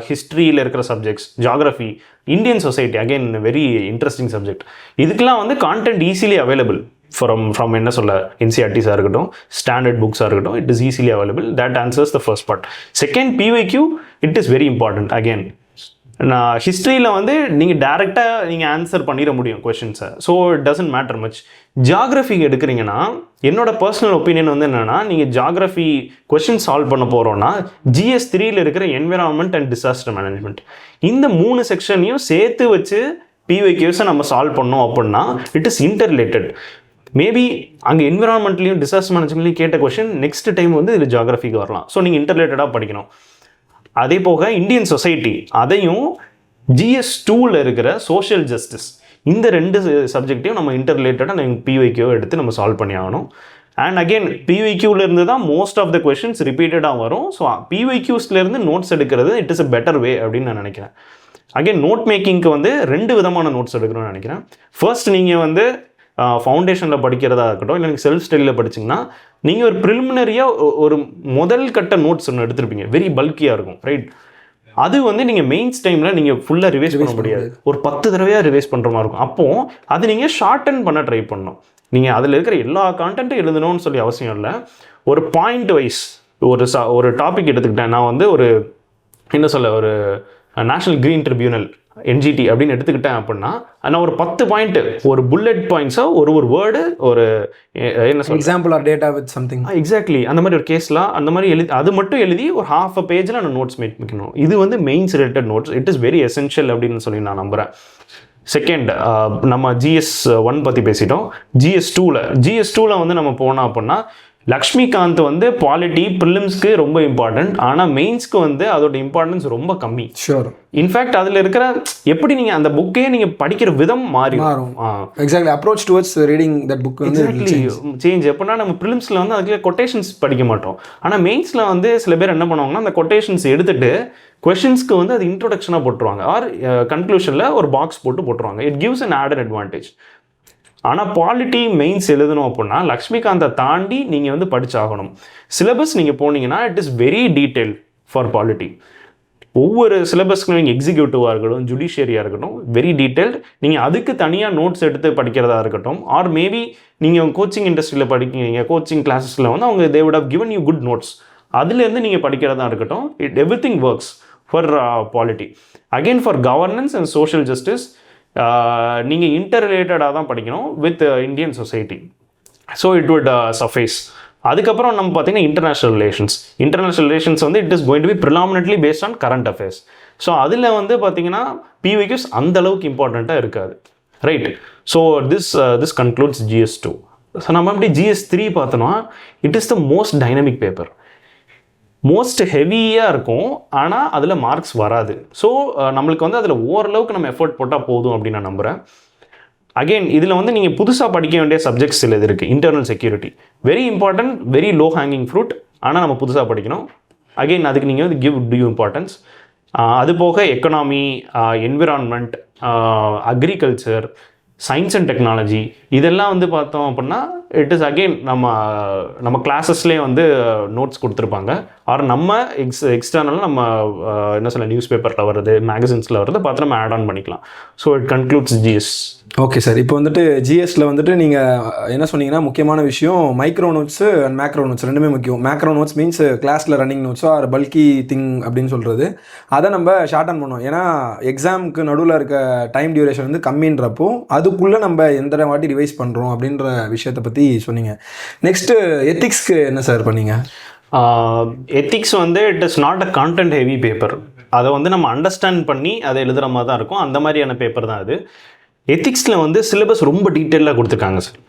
S2: ஹிஸ்ட்ரியில் இருக்கிற subjects, geography, Indian society, again very interesting subject. இதுக்கெல்லாம் வந்து கான்டென்ட் ஈஸிலி அவைலபிள் ஃப்ரம் என்ன சொல்ல NCERTஸாக இருக்கட்டும், ஸ்டாண்டர்ட் புக்ஸாக இருக்கட்டும், it is easily available. That answers the first part. Second PYQ, it is very important. Again நான் ஹிஸ்ட்ரியில் வந்து நீங்கள் டேரெக்டாக நீங்கள் ஆன்சர் பண்ணிட முடியும் கொஷின்ஸை. So it doesn't matter much. ஜியாகிரஃபிக்கு எடுக்கிறீங்கன்னா என்னோட பர்சனல் ஒப்பீனியன் வந்து என்னென்னா, நீங்கள் ஜியாகிரஃபி கொஷின் சால்வ் பண்ண போகிறோன்னா GS3ல இருக்கிற என்விரான்மெண்ட் அண்ட் டிசாஸ்டர் மேனேஜ்மெண்ட், இந்த 3 செக்ஷனையும் சேர்த்து வச்சு PYQஸை நம்ம சால்வ் பண்ணோம் அப்படின்னா இட் இஸ் இன்டர்ரிலேட்டட். மேபி அங்கே என்விரான்மெண்ட்லையும் டிசாஸ்டர் மேனேஜ்மெண்ட்லையும் கேட்ட கொஷின் நெக்ஸ்ட் டைம் வந்து இது ஜியாகிரஃபிக்கு வரலாம். ஸோ நீங்கள் இன்டர்ரிலேட்டடாக படிக்கணும். அதே போக இந்தியன் சொசைட்டி, அதையும் GS2ல இருக்கிற சோஷியல் ஜஸ்டிஸ், இந்த 2 சப்ஜெக்டையும் நம்ம இன்டர்ரிலேட்டடாக நம்ம PYQ எடுத்து நம்ம சால்வ் பண்ணி ஆகணும். அண்ட் அகெயின் PYQல இருந்து தான் மோஸ்ட் ஆஃப் த கொஷின்ஸ் ரிப்பீட்டடாக வரும். ஸோ PYQஸ்லேருந்து நோட்ஸ் எடுக்கிறது it is a better way அப்படின்னு நான் நினைக்கிறேன். அகெயின் நோட் மேக்கிங்க்கு வந்து 2 விதமான நோட்ஸ் எடுக்கணும்னு நினைக்கிறேன். ஃபர்ஸ்ட் நீங்கள் வந்து ஃபவுண்டேஷனில் படிக்கிறதா இருக்கட்டும், இல்லை நீங்கள் செல்ஃப் ஸ்டடியில் படிச்சிங்கன்னா நீங்கள் ஒரு ப்ரிலிமினரியாக ஒரு முதல் கட்ட நோட்ஸ் ஒன்று எடுத்துருப்பீங்க, வெரி பல்கியாக இருக்கும், ரைட்? அது வந்து நீங்கள் மெயின்ஸ் டைமில் நீங்கள் ஃபுல்லாக ரிவைஸ் பண்ண முடியாது, ஒரு 10 தடவையாக ரிவைஸ் பண்ணுற மாதிரி இருக்கும். அப்போது அது நீங்கள் ஷார்டன் பண்ண ட்ரை பண்ணணும். நீங்கள் அதில் இருக்கிற எல்லா கான்டென்ட்டும் எழுதணும்னு சொல்லி அவசியம் இல்லை. ஒரு பாயிண்ட் வைஸ் ஒரு டாபிக் எடுத்துக்கிட்டேன். நான் வந்து ஒரு என்ன சொல்ல ஒரு நேஷனல் க்ரீன் ட்ரிபியூனல் NGT அப்படின்னு எடுத்துக்கிட்டேன் அப்படின்னா நான் ஒரு 10 பாயிண்ட், ஒரு புல்லட் பாயிண்ட்ஸோ ஒரு வேர்டு, ஒரு என்ன சொல்ல
S1: example or data with something,
S2: exactly அந்த மாதிரி ஒரு கேஸ்லாம் அந்த மாதிரி எழுதி அது மட்டும் எழுதி ஒரு half a பேஜில் நான் நோட்ஸ் மேக் பண்ணிக்கணும். இது வந்து mains related notes. It is very essential அப்படின்னு சொல்லி நான் நம்புகிறேன். செகண்ட், நம்ம GS1 பற்றி பேசிட்டோம். GS2ல வந்து நம்ம போனோம் அப்படின்னா லக்ஷ்மிகாந்த் வந்து பாலிட்டி ப்ரிலிம்ஸ்க்கு ரொம்ப இம்பார்ட்டன்ட், ஆனால் மெயின்ஸ்க்கு வந்து அதோட இம்பார்ட்டன்ஸ் ரொம்ப கம்மி.
S1: ஷூர்.
S2: இன்ஃபேக்ட் அதில் இருக்கிற எப்படி நீங்கள் அந்த புக்கே நீங்கள் படிக்கிற விதம் மாறும்.
S1: Exactly, approach towards reading that book
S2: exactly change. எப்படின்னா நம்ம ப்ரிலிம்ஸில் வந்து அதுக்கு கொட்டேஷன்ஸ் படிக்க மாட்டோம், ஆனால் மெயின்ஸில் வந்து சில பேர் என்ன பண்ணுவாங்கன்னா அந்த கொட்டேஷன்ஸ் எடுத்துட்டு கொஷின்ஸ்க்கு வந்து அது இன்ட்ரோடக்ஷனாக போட்டுருவாங்க, ஆர் கன்க்ளூஷனில் ஒரு பாக்ஸ் போட்டுருவாங்க. It gives an added advantage. ஆனால் பாலிட்டி மெயின்ஸ் எழுதணும் அப்படின்னா லக்ஷ்மிகாந்தை தாண்டி நீங்கள் வந்து படிச்சாகணும். சிலபஸ் நீங்கள் போனீங்கன்னா it is very detail for polity. ஒவ்வொரு சிலபஸ்க்கும் நீங்கள் எக்ஸிக்யூட்டிவாக இருக்கட்டும், ஜுடிஷியரியாக இருக்கட்டும், வெரி டீட்டெயில்டு. நீங்கள் அதுக்கு தனியாக நோட்ஸ் எடுத்து படிக்கிறதா இருக்கட்டும், ஆர் மேபி நீங்கள் கோச்சிங் இண்டஸ்ட்ரியில் படிக்கிறீங்க, கோச்சிங் கிளாஸஸில் வந்து அவங்க they would have given you good notes, அதுலேருந்து நீங்கள் படிக்கிறதா இருக்கட்டும். Everything works for polity. Again for governance and social justice நீங்கள் இன்டர் ரிலேட்டடாக தான் படிக்கணும் with Indian society. So it would suffice. அதுக்கப்புறம் நம்ம பார்த்தீங்கன்னா இன்டர்நேஷ்னல் ரிலேஷன்ஸ் வந்து it is going to be predominantly based on current affairs. So அதில் வந்து பார்த்தீங்கன்னா PYQs அந்த அளவுக்கு இம்பார்ட்டண்ட்டாக இருக்காது, right? So this concludes GS2. So நம்ம அப்படி GS3 பார்த்தோன்னா it is the most dynamic paper. Most ஹெவியாக இருக்கும், ஆனால் அதில் மார்க்ஸ் வராது. ஸோ நம்மளுக்கு வந்து அதில் ஓரளவுக்கு நம்ம எஃபோர்ட் போட்டால் போதும் அப்படின்னு நான் நம்புகிறேன். அகெயின் இதில் வந்து நீங்கள் புதுசாக படிக்க வேண்டிய சப்ஜெக்ட்ஸ் சில இது இருக்குது. Internal security very important, very low hanging fruit, ஆனால் நம்ம புதுசாக படிக்கணும். அகெயின் அதுக்கு நீங்கள் வந்து கிவ் டியூ இம்பார்ட்டன்ஸ். அது போக economy, environment, agriculture, science and technology இதெல்லாம் வந்து பார்த்தோம் அப்படின்னா இட் இஸ் அகெயின் நம்ம கிளாஸஸ்லேயே வந்து நோட்ஸ் கொடுத்துருப்பாங்க. ஆர் நம்ம எக்ஸ்டர்னலாக நம்ம என்ன சொல்ல நியூஸ் பேப்பரில் வருது, மேகசின்ஸில் வருது பார்த்து நம்ம ஆட் ஆன் பண்ணிக்கலாம். So it concludes GS.
S1: Okay sir, இப்போ வந்துட்டு ஜிஎஸ்ல வந்துட்டு நீங்கள் என்ன சொன்னீங்கன்னா முக்கியமான விஷயம் micro notes and macro notes ரெண்டுமே முக்கியம். மேக்ரோ நோட்ஸ் மீன்ஸ் கிளாஸில் ரன்னிங் நோட்ஸோ ஆர் பல்கி திங் அப்படின்னு சொல்கிறது. அதை நம்ம ஷார்ட் ஆன் பண்ணுவோம். ஏன்னா எக்ஸாமுக்கு நடுவில் இருக்க டைம் டியூரேஷன் வந்து கம்மின்றப்போ அதுக்குள்ளே நம்ம எந்த வாட்டி ரிவைஸ் பண்ணுறோம் அப்படின்ற விஷயத்தை பற்றி சொன்னீங்க. நெக்ஸ்ட்டு எத்திக்ஸ்க்கு என்ன சார் பண்ணீங்க?
S2: எத்திக்ஸ் வந்து it is not a content heavy paper. அதை வந்து நம்ம அண்டர்ஸ்டாண்ட் பண்ணி அதை எழுதுகிற மாதிரி தான் இருக்கும். அந்த மாதிரியான பேப்பர் தான் அது. எத்திக்ஸில் வந்து சிலபஸ் ரொம்ப டீட்டெயிலாக கொடுத்துருக்காங்க சார்.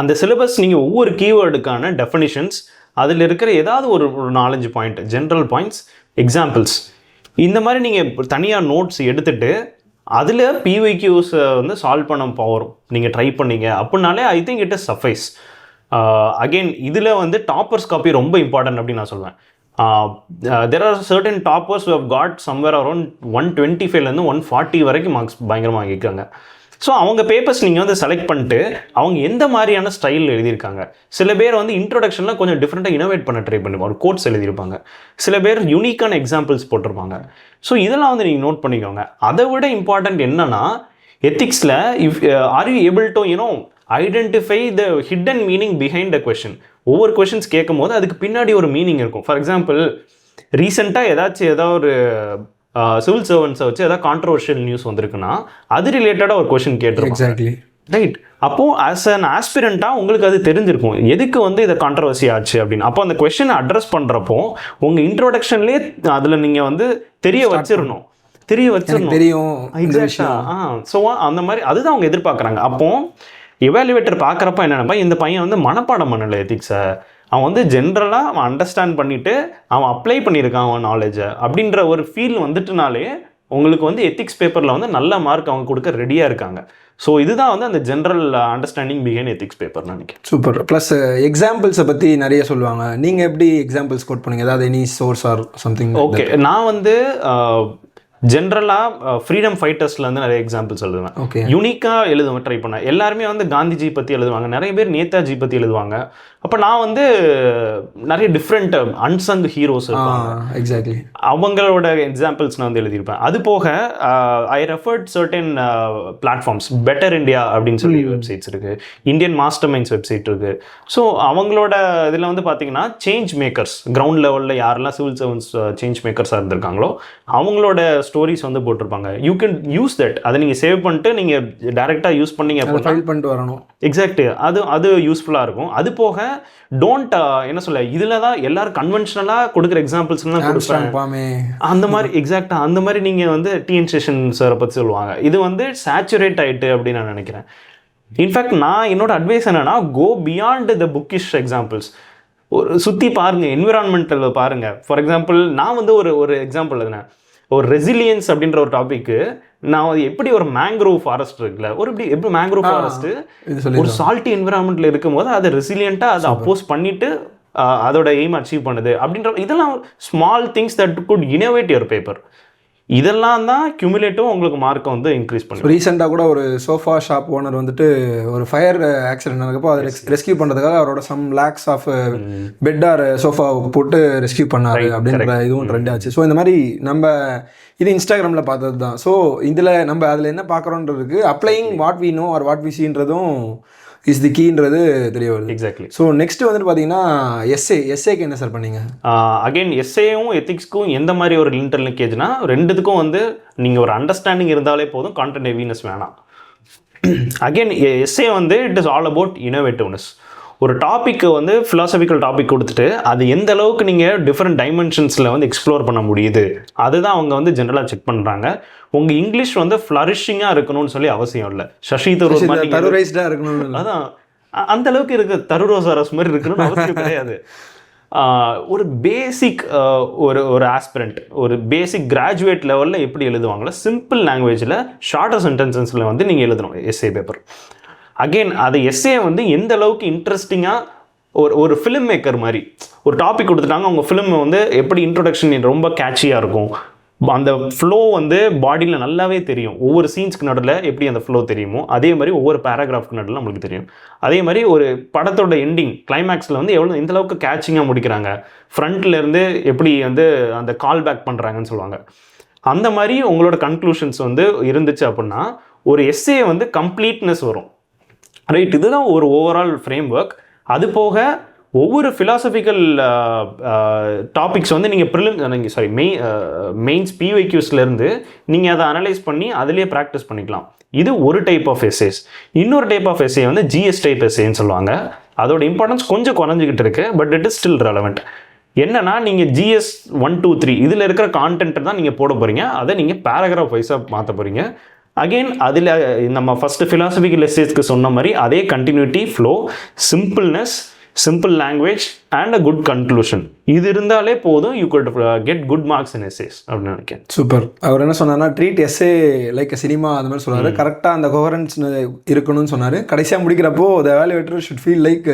S2: அந்த சிலபஸ் நீங்கள் ஒவ்வொரு கீவேர்டுக்கான டெஃபினிஷன்ஸ், அதில் இருக்கிற ஏதாவது ஒரு 4-5 பாயிண்ட், ஜென்ரல் பாயிண்ட்ஸ், எக்ஸாம்பிள்ஸ், இந்த மாதிரி நீங்கள் தனியாக நோட்ஸ் எடுத்துகிட்டு அதில் பிவைக்யூஸை வந்து சால்வ் பண்ண போகிறோம் நீங்கள் ட்ரை பண்ணீங்க அப்படின்னாலே ஐ திங்க் இட் இஸ் சஃபைஸ். அகெயின் இதில் வந்து டாப்பர்ஸ் காப்பி ரொம்ப இம்பார்ட்டன்ட் அப்படின்னு நான் சொல்வேன். there are certain toppers who have got somewhere around 125லேருந்து 140 வரைக்கும் மார்க்ஸ் பயங்கரமாக வாங்கியிருக்காங்க. ஸோ அவங்க பேப்பர்ஸ் நீங்கள் வந்து செலக்ட் பண்ணிட்டு அவங்க எந்த மாதிரியான ஸ்டைல் எழுதியிருக்காங்க. சில பேர் வந்து இன்ட்ரோடக்ஷனில் கொஞ்சம் டிஃப்ரெண்ட்டாக இனோவேட் பண்ண ட்ரை பண்ணுவாங்க, ஒரு கோட்ஸ் எழுதியிருப்பாங்க. சில பேர் யூனிக்கான எக்ஸாம்பிள்ஸ் போட்டிருப்பாங்க. ஸோ இதெல்லாம் வந்து நீங்கள் நோட் பண்ணிக்கோங்க. அதை விட இம்பார்ட்டண்ட் என்னன்னா எத்திக்ஸில் if are you able to identify the hidden meaning behind a question. ஒவ்வொரு கொஷின்ஸ் கேட்கும் போது அதுக்கு பின்னாடி ஒரு மீனிங் இருக்கும். ஃபார் எக்ஸாம்பிள் ரீசெண்டாக ஏதாவது ஒரு சிவில் சர்வன்ஸை வச்சு ஏதாவது கான்ட்ரவர்ஷியல் நியூஸ் வந்திருக்குன்னா அது ரிலேட்டடாக ஒரு கொஷின் கேட்டிருக்கோம்.
S1: Exactly
S2: right. அப்போது ஆஸ் அன் ஆஸ்பிரண்ட்டாக உங்களுக்கு அது தெரிஞ்சிருக்கும் எதுக்கு வந்து இதை கான்ட்ரவர்சி ஆச்சு அப்படின்னு. அப்போ அந்த கொஷினை அட்ரஸ் பண்ணுறப்போ உங்கள் இன்ட்ரோடக்ஷன்லேயே அதில் நீங்கள் வந்து தெரிய வச்சிடணும்.
S1: தெரியும்.
S2: ஸோ அந்த மாதிரி அதுதான் அவங்க எதிர்பார்க்குறாங்க. அப்போ எவாலுவேட்டர் பார்க்குறப்ப என்னென்னப்பா, இந்த பையன் வந்து மனப்பாடம் பண்ணலை எத்திக்ஸை, அவன் வந்து ஜென்ரலாக அவன் அண்டர்ஸ்டாண்ட் பண்ணிவிட்டு அவன் அப்ளை பண்ணியிருக்கான் அவன் நாலேஜை அப்படின்ற ஒரு ஃபீல் வந்துட்டுனாலே உங்களுக்கு வந்து எத்திக்ஸ் பேப்பரில் வந்து நல்ல மார்க் அவங்க கொடுக்க ரெடியாக இருக்காங்க. ஸோ இதுதான் வந்து அந்த general understanding behind ethics paper நினைக்கிறேன்.
S1: சூப்பர். ப்ளஸ் எக்ஸாம்பிள்ஸை பற்றி நிறைய சொல்லுவாங்க. நீங்கள் எப்படி எக்ஸாம்பிள்ஸ் கோட் பண்ணுங்க? ஏதாவது any source or something?
S2: Okay, நான் வந்து ஜென்ரலாக ஃப்ரீடம் ஃபைட்டர்ஸ்லேருந்து நிறைய எக்ஸாம்பிள்ஸ் எழுதுவேன்.
S1: ஓகே,
S2: யூனிக்காக எழுதுவேன், ட்ரை பண்ணேன். எல்லாருமே வந்து காந்திஜி பற்றி எழுதுவாங்க, நிறைய பேர் நேதாஜி பற்றி எழுதுவாங்க. அப்போ நான் வந்து நிறைய டிஃப்ரெண்ட் அன்சங் ஹீரோஸ்
S1: எக்ஸாக்ட்லி
S2: அவங்களோட எக்ஸாம்பிள்ஸ் நான் வந்து எழுதியிருப்பேன். அது போக I referred certain platforms, Better India அப்படின்னு சொல்லி வெப்சைட்ஸ் இருக்குது, இந்தியன் மாஸ்டர் மைண்ட்ஸ் வெப்சைட் இருக்குது. ஸோ அவங்களோட இதில் வந்து பார்த்தீங்கன்னா சேஞ்ச் மேக்கர்ஸ், கிரவுண்ட் லெவலில் யாரெல்லாம் சிவில் சர்வன்ஸ் சேஞ்ச் மேக்கர்ஸாக இருந்திருக்காங்களோ அவங்களோட ஸ்டோரிஸ் வந்து போட்டிருப்பாங்க. You can use that. அதை நீங்கள் சேவ் பண்ணிட்டு நீங்கள் டைரெக்டாக யூஸ் பண்ணீங்க அப்படின்னா
S1: ஃபைல் பண்ணிட்டு வரணும்.
S2: எக்ஸாக்ட், அது யூஸ்ஃபுல்லாக இருக்கும். அது போக டோன்ட் என்ன சொல்ல, இதில் தான் எல்லாரும் கன்வென்ஷனலாக கொடுக்குற எக்ஸாம்பிள்ஸ் தான் கொடுப்பாங்க அந்த மாதிரி. எக்ஸாக்டாக அந்த மாதிரி நீங்கள் வந்து டிஎன் சேஷன் சாரை பற்றி சொல்லுவாங்க. இது வந்து சேச்சுரேட் ஆகிட்டு அப்படின்னு நான் நினைக்கிறேன். இன்ஃபேக்ட் நான் என்னோட அட்வைஸ் என்னன்னா, go beyond the bookish examples. ஒரு சுற்றி பாருங்கள், என்விரான்மெண்டல் பாருங்கள். ஃபார் எக்ஸாம்பிள் நான் வந்து ஒரு எக்ஸாம்பிள் எழுதினேன். ஒரு ரெசிலியன்ஸ் அப்படின்ற ஒரு டாபிக்கு நான் எப்படி ஒரு மேங்க்ரோவ் ஃபாரஸ்ட் இருக்குல்ல, எப்படி மேங்க்ரோவ் ஃபாரஸ்ட் ஒரு சால்ட்டி என்விரான்மெண்ட்ல இருக்கும்போது அதை ரெசிலியண்ட்டாக அதை அப்போஸ் பண்ணிட்டு அதோட எய்ம் அச்சீவ் பண்ணுது அப்படின்ற இதெல்லாம் small things that good innovate your paper. இதெல்லாம் தான் கியூமுலேட்டிவ் உங்களுக்கு மார்க்கை வந்து இன்க்ரீஸ் பண்ணும்.
S1: ரீசெண்டாக கூட ஒரு சோஃபா ஷாப் ஓனர் வந்துட்டு ஒரு ஃபயர் ஆக்சிடென்ட் நடக்கப்போ அதை ரெஸ்கியூ பண்ணுறதுக்காக அவரோட some legs of bed or sofa போட்டு ரெஸ்கியூ பண்ணாரு அப்படின்ற இதுவும் ட்ரெண்ட் ஆச்சு. ஸோ இந்த மாதிரி நம்ம இது இன்ஸ்டாகிராமில் பார்த்தது தான். ஸோ இதில் நம்ம அதில் என்ன பார்க்குறோன்றதுக்கு applying what we know or what we சீன்றதும் இஸ் தி கீன்றது தெரிய வருது.
S2: எக்ஸாக்ட்லி.
S1: ஸோ நெக்ஸ்ட் வந்துட்டு பார்த்தீங்கன்னா எஸ்ஏக்கு என்ன சார் பண்ணீங்க?
S2: அகைன் எஸ்ஏயும் எத்திக்ஸ்க்கும் எந்த மாதிரி ஒரு இன்டர் லிங்கேஜ்னா, ரெண்டுத்துக்கும் வந்து நீங்கள் ஒரு அண்டர்ஸ்டாண்டிங் இருந்தாலே போதும், கான்டென்ட் ஹெவினஸ் வேணாம். அகைன் எஸ்ஏ வந்து இட் இஸ் ஆல் அபவுட் இனோவேட்டிவ்னஸ். ஒரு டாப்பிக்கு வந்து ஃபிலாசபிக்கல் டாபிக் கொடுத்துட்டு அது எந்த அளவுக்கு நீங்கள் டிஃப்ரெண்ட் டைமென்ஷன்ஸில் வந்து எக்ஸ்ப்ளோர் பண்ண முடியுது அதுதான் அவங்க வந்து ஜென்ரலாக செக் பண்ணுறாங்க. உங்கள் இங்கிலீஷ் வந்து ஃப்ளரிஷிங்காக இருக்கணும்னு சொல்லி அவசியம் இல்லை. சசி தரூர்
S1: தரூரைஸ்டாக இருக்கணும்,
S2: அதான் அந்த அளவுக்கு இருக்குது. தருரோசாரஸ் மாதிரி இருக்கணும்னு அவசியம் கிடையாது. ஒரு பேசிக் ஒரு ஆஸ்பிரண்ட் ஒரு பேசிக் கிராஜுவேட் லெவலில் எப்படி எழுதுவாங்களோ சிம்பிள் லாங்குவேஜில் ஷார்ட்டர் சென்டென்சஸில் வந்து நீங்கள் எழுதணும் எஸ்ஏ பேப்பர். அகெயின் அது எஸ்ஏ வந்து எந்த அளவுக்கு இன்ட்ரெஸ்டிங்காக ஒரு ஃபிலிம் மேக்கர் மாதிரி ஒரு டாபிக் கொடுத்துட்டாங்க, அவங்க ஃபிலிம் வந்து எப்படி இன்ட்ரொடக்ஷன் ரொம்ப கேட்சியாக இருக்கும், அந்த ஃப்ளோ வந்து பாடியில் நல்லாவே தெரியும். ஒவ்வொரு சீன்ஸ்க்கு நடுவில் எப்படி அந்த ஃப்ளோ தெரியுமோ அதே மாதிரி ஒவ்வொரு பேராகிராஃப்க்கு நடுவில் நம்மளுக்கு தெரியும். அதே மாதிரி ஒரு படத்தோட எண்டிங் கிளைமேக்ஸில் வந்து எந்த அளவுக்கு கேட்சிங்காக முடிக்கிறாங்க, ஃப்ரண்ட்லேருந்து எப்படி வந்து அந்த கால் பேக் பண்ணுறாங்கன்னு சொல்லுவாங்க. அந்த மாதிரி உங்களோட கன்க்ளூஷன்ஸ் வந்து இருந்துச்சு அப்படின்னா ஒரு எஸ்ஏ வந்து கம்ப்ளீட்னஸ் வரும். ரைட், இதுதான் ஒரு ஓவரால் ஃப்ரேம் ஒர்க். அது போக ஒவ்வொரு ஃபிலாசபிக்கல் டாபிக்ஸ் வந்து நீங்கள் மெயின்ஸ் பிஒய்க்யூஸ்லேருந்து நீங்கள் அதை அனலைஸ் பண்ணி அதிலே ப்ராக்டிஸ் பண்ணிக்கலாம். இது ஒரு டைப் ஆஃப் எஸ்ஏஸ். இன்னொரு டைப் ஆஃப் எஸ்ஏ வந்து ஜிஎஸ் டைப் எஸ்ஏன்னு சொல்லுவாங்க. அதோட இம்பார்ட்டன்ஸ் கொஞ்சம் குறைஞ்சிக்கிட்டு இருக்குது, but it is still relevant. என்னன்னா நீங்கள் GS 1 2 3 இதில் இருக்கிற கான்டென்ட் தான் நீங்கள் போட போகிறீங்க, அதை நீங்கள் பேராகிராஃப் வைஸாக மாற்ற போகிறீங்க. அகெயின் அதில் நம்ம ஃபஸ்ட்டு ஃபிலாசபிக்கல் எஸ்ஏஸ்க்கு சொன்ன மாதிரி அதே continuity, flow, simpleness, simple language and a good conclusion, இது இருந்தாலே போதும் you could get good marks in essays அப்படின்னு நினைக்கிறேன்.
S1: சூப்பர். அவர் என்ன சொன்னார்னா ட்ரீட் எஸ்ஏ லைக் சினிமா அந்த மாதிரி சொன்னார். கரெக்டாக அந்த கோஹரன்ஸ் இருக்கணும்னு சொன்னார். கடைசியாக முடிக்கிறப்போ the valuator should feel like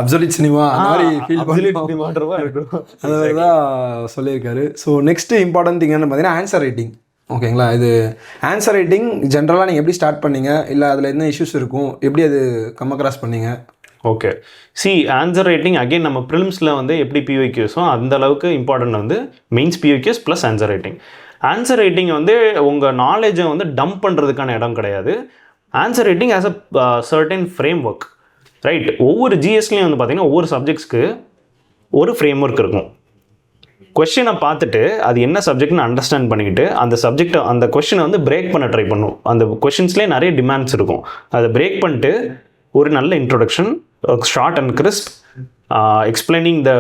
S1: absolute cinema அந்த மாதிரி ஃபீல்
S2: இருக்கும்.
S1: அந்த மாதிரி தான் சொல்லியிருக்காரு. ஸோ நெக்ஸ்ட் இம்பார்ட்டன்ட் திங் என்ன பார்த்தீங்கன்னா ஆன்சர் ரைட்டிங். ஓகேங்களா, இது ஆன்சர் ரைட்டிங் ஜென்ரலாக நீங்கள் எப்படி ஸ்டார்ட் பண்ணீங்க, இல்லை அதில் என்ன இஷ்யூஸ் இருக்கும், எப்படி அது கம் அக்ராஸ் பண்ணீங்க?
S2: ஓகே, ஆன்சர் ரைட்டிங் அகெயின் நம்ம ப்ரிலிம்ஸில் வந்து எப்படி பிஒய்க்யூஸோ அந்த அளவுக்கு இம்பார்ட்டன்ட் வந்து mains PYQs plus answer writing. Answer writing வந்து உங்கள் நாலேஜை வந்து டம்ப் பண்ணுறதுக்கான இடம் கிடையாது. Answer writing as a certain framework. Right, ஒவ்வொரு ஜிஎஸ்லேயும் வந்து பார்த்தீங்கன்னா ஒவ்வொரு சப்ஜெக்ட்ஸ்க்கு ஒரு ஃப்ரேம் ஒர்க் இருக்கும். கொஷினை பார்த்துட்டு அது என்ன சப்ஜெக்ட்னு அண்டர்ஸ்டாண்ட் பண்ணிக்கிட்டு அந்த கொஷினை வந்து பிரேக் பண்ண ட்ரை பண்ணும். அந்த கொஷின்ஸ்லேயே நிறைய டிமாண்ட்ஸ் இருக்கும். அதை பிரேக் பண்ணிட்டு ஒரு நல்ல introduction, short and crisp, explaining the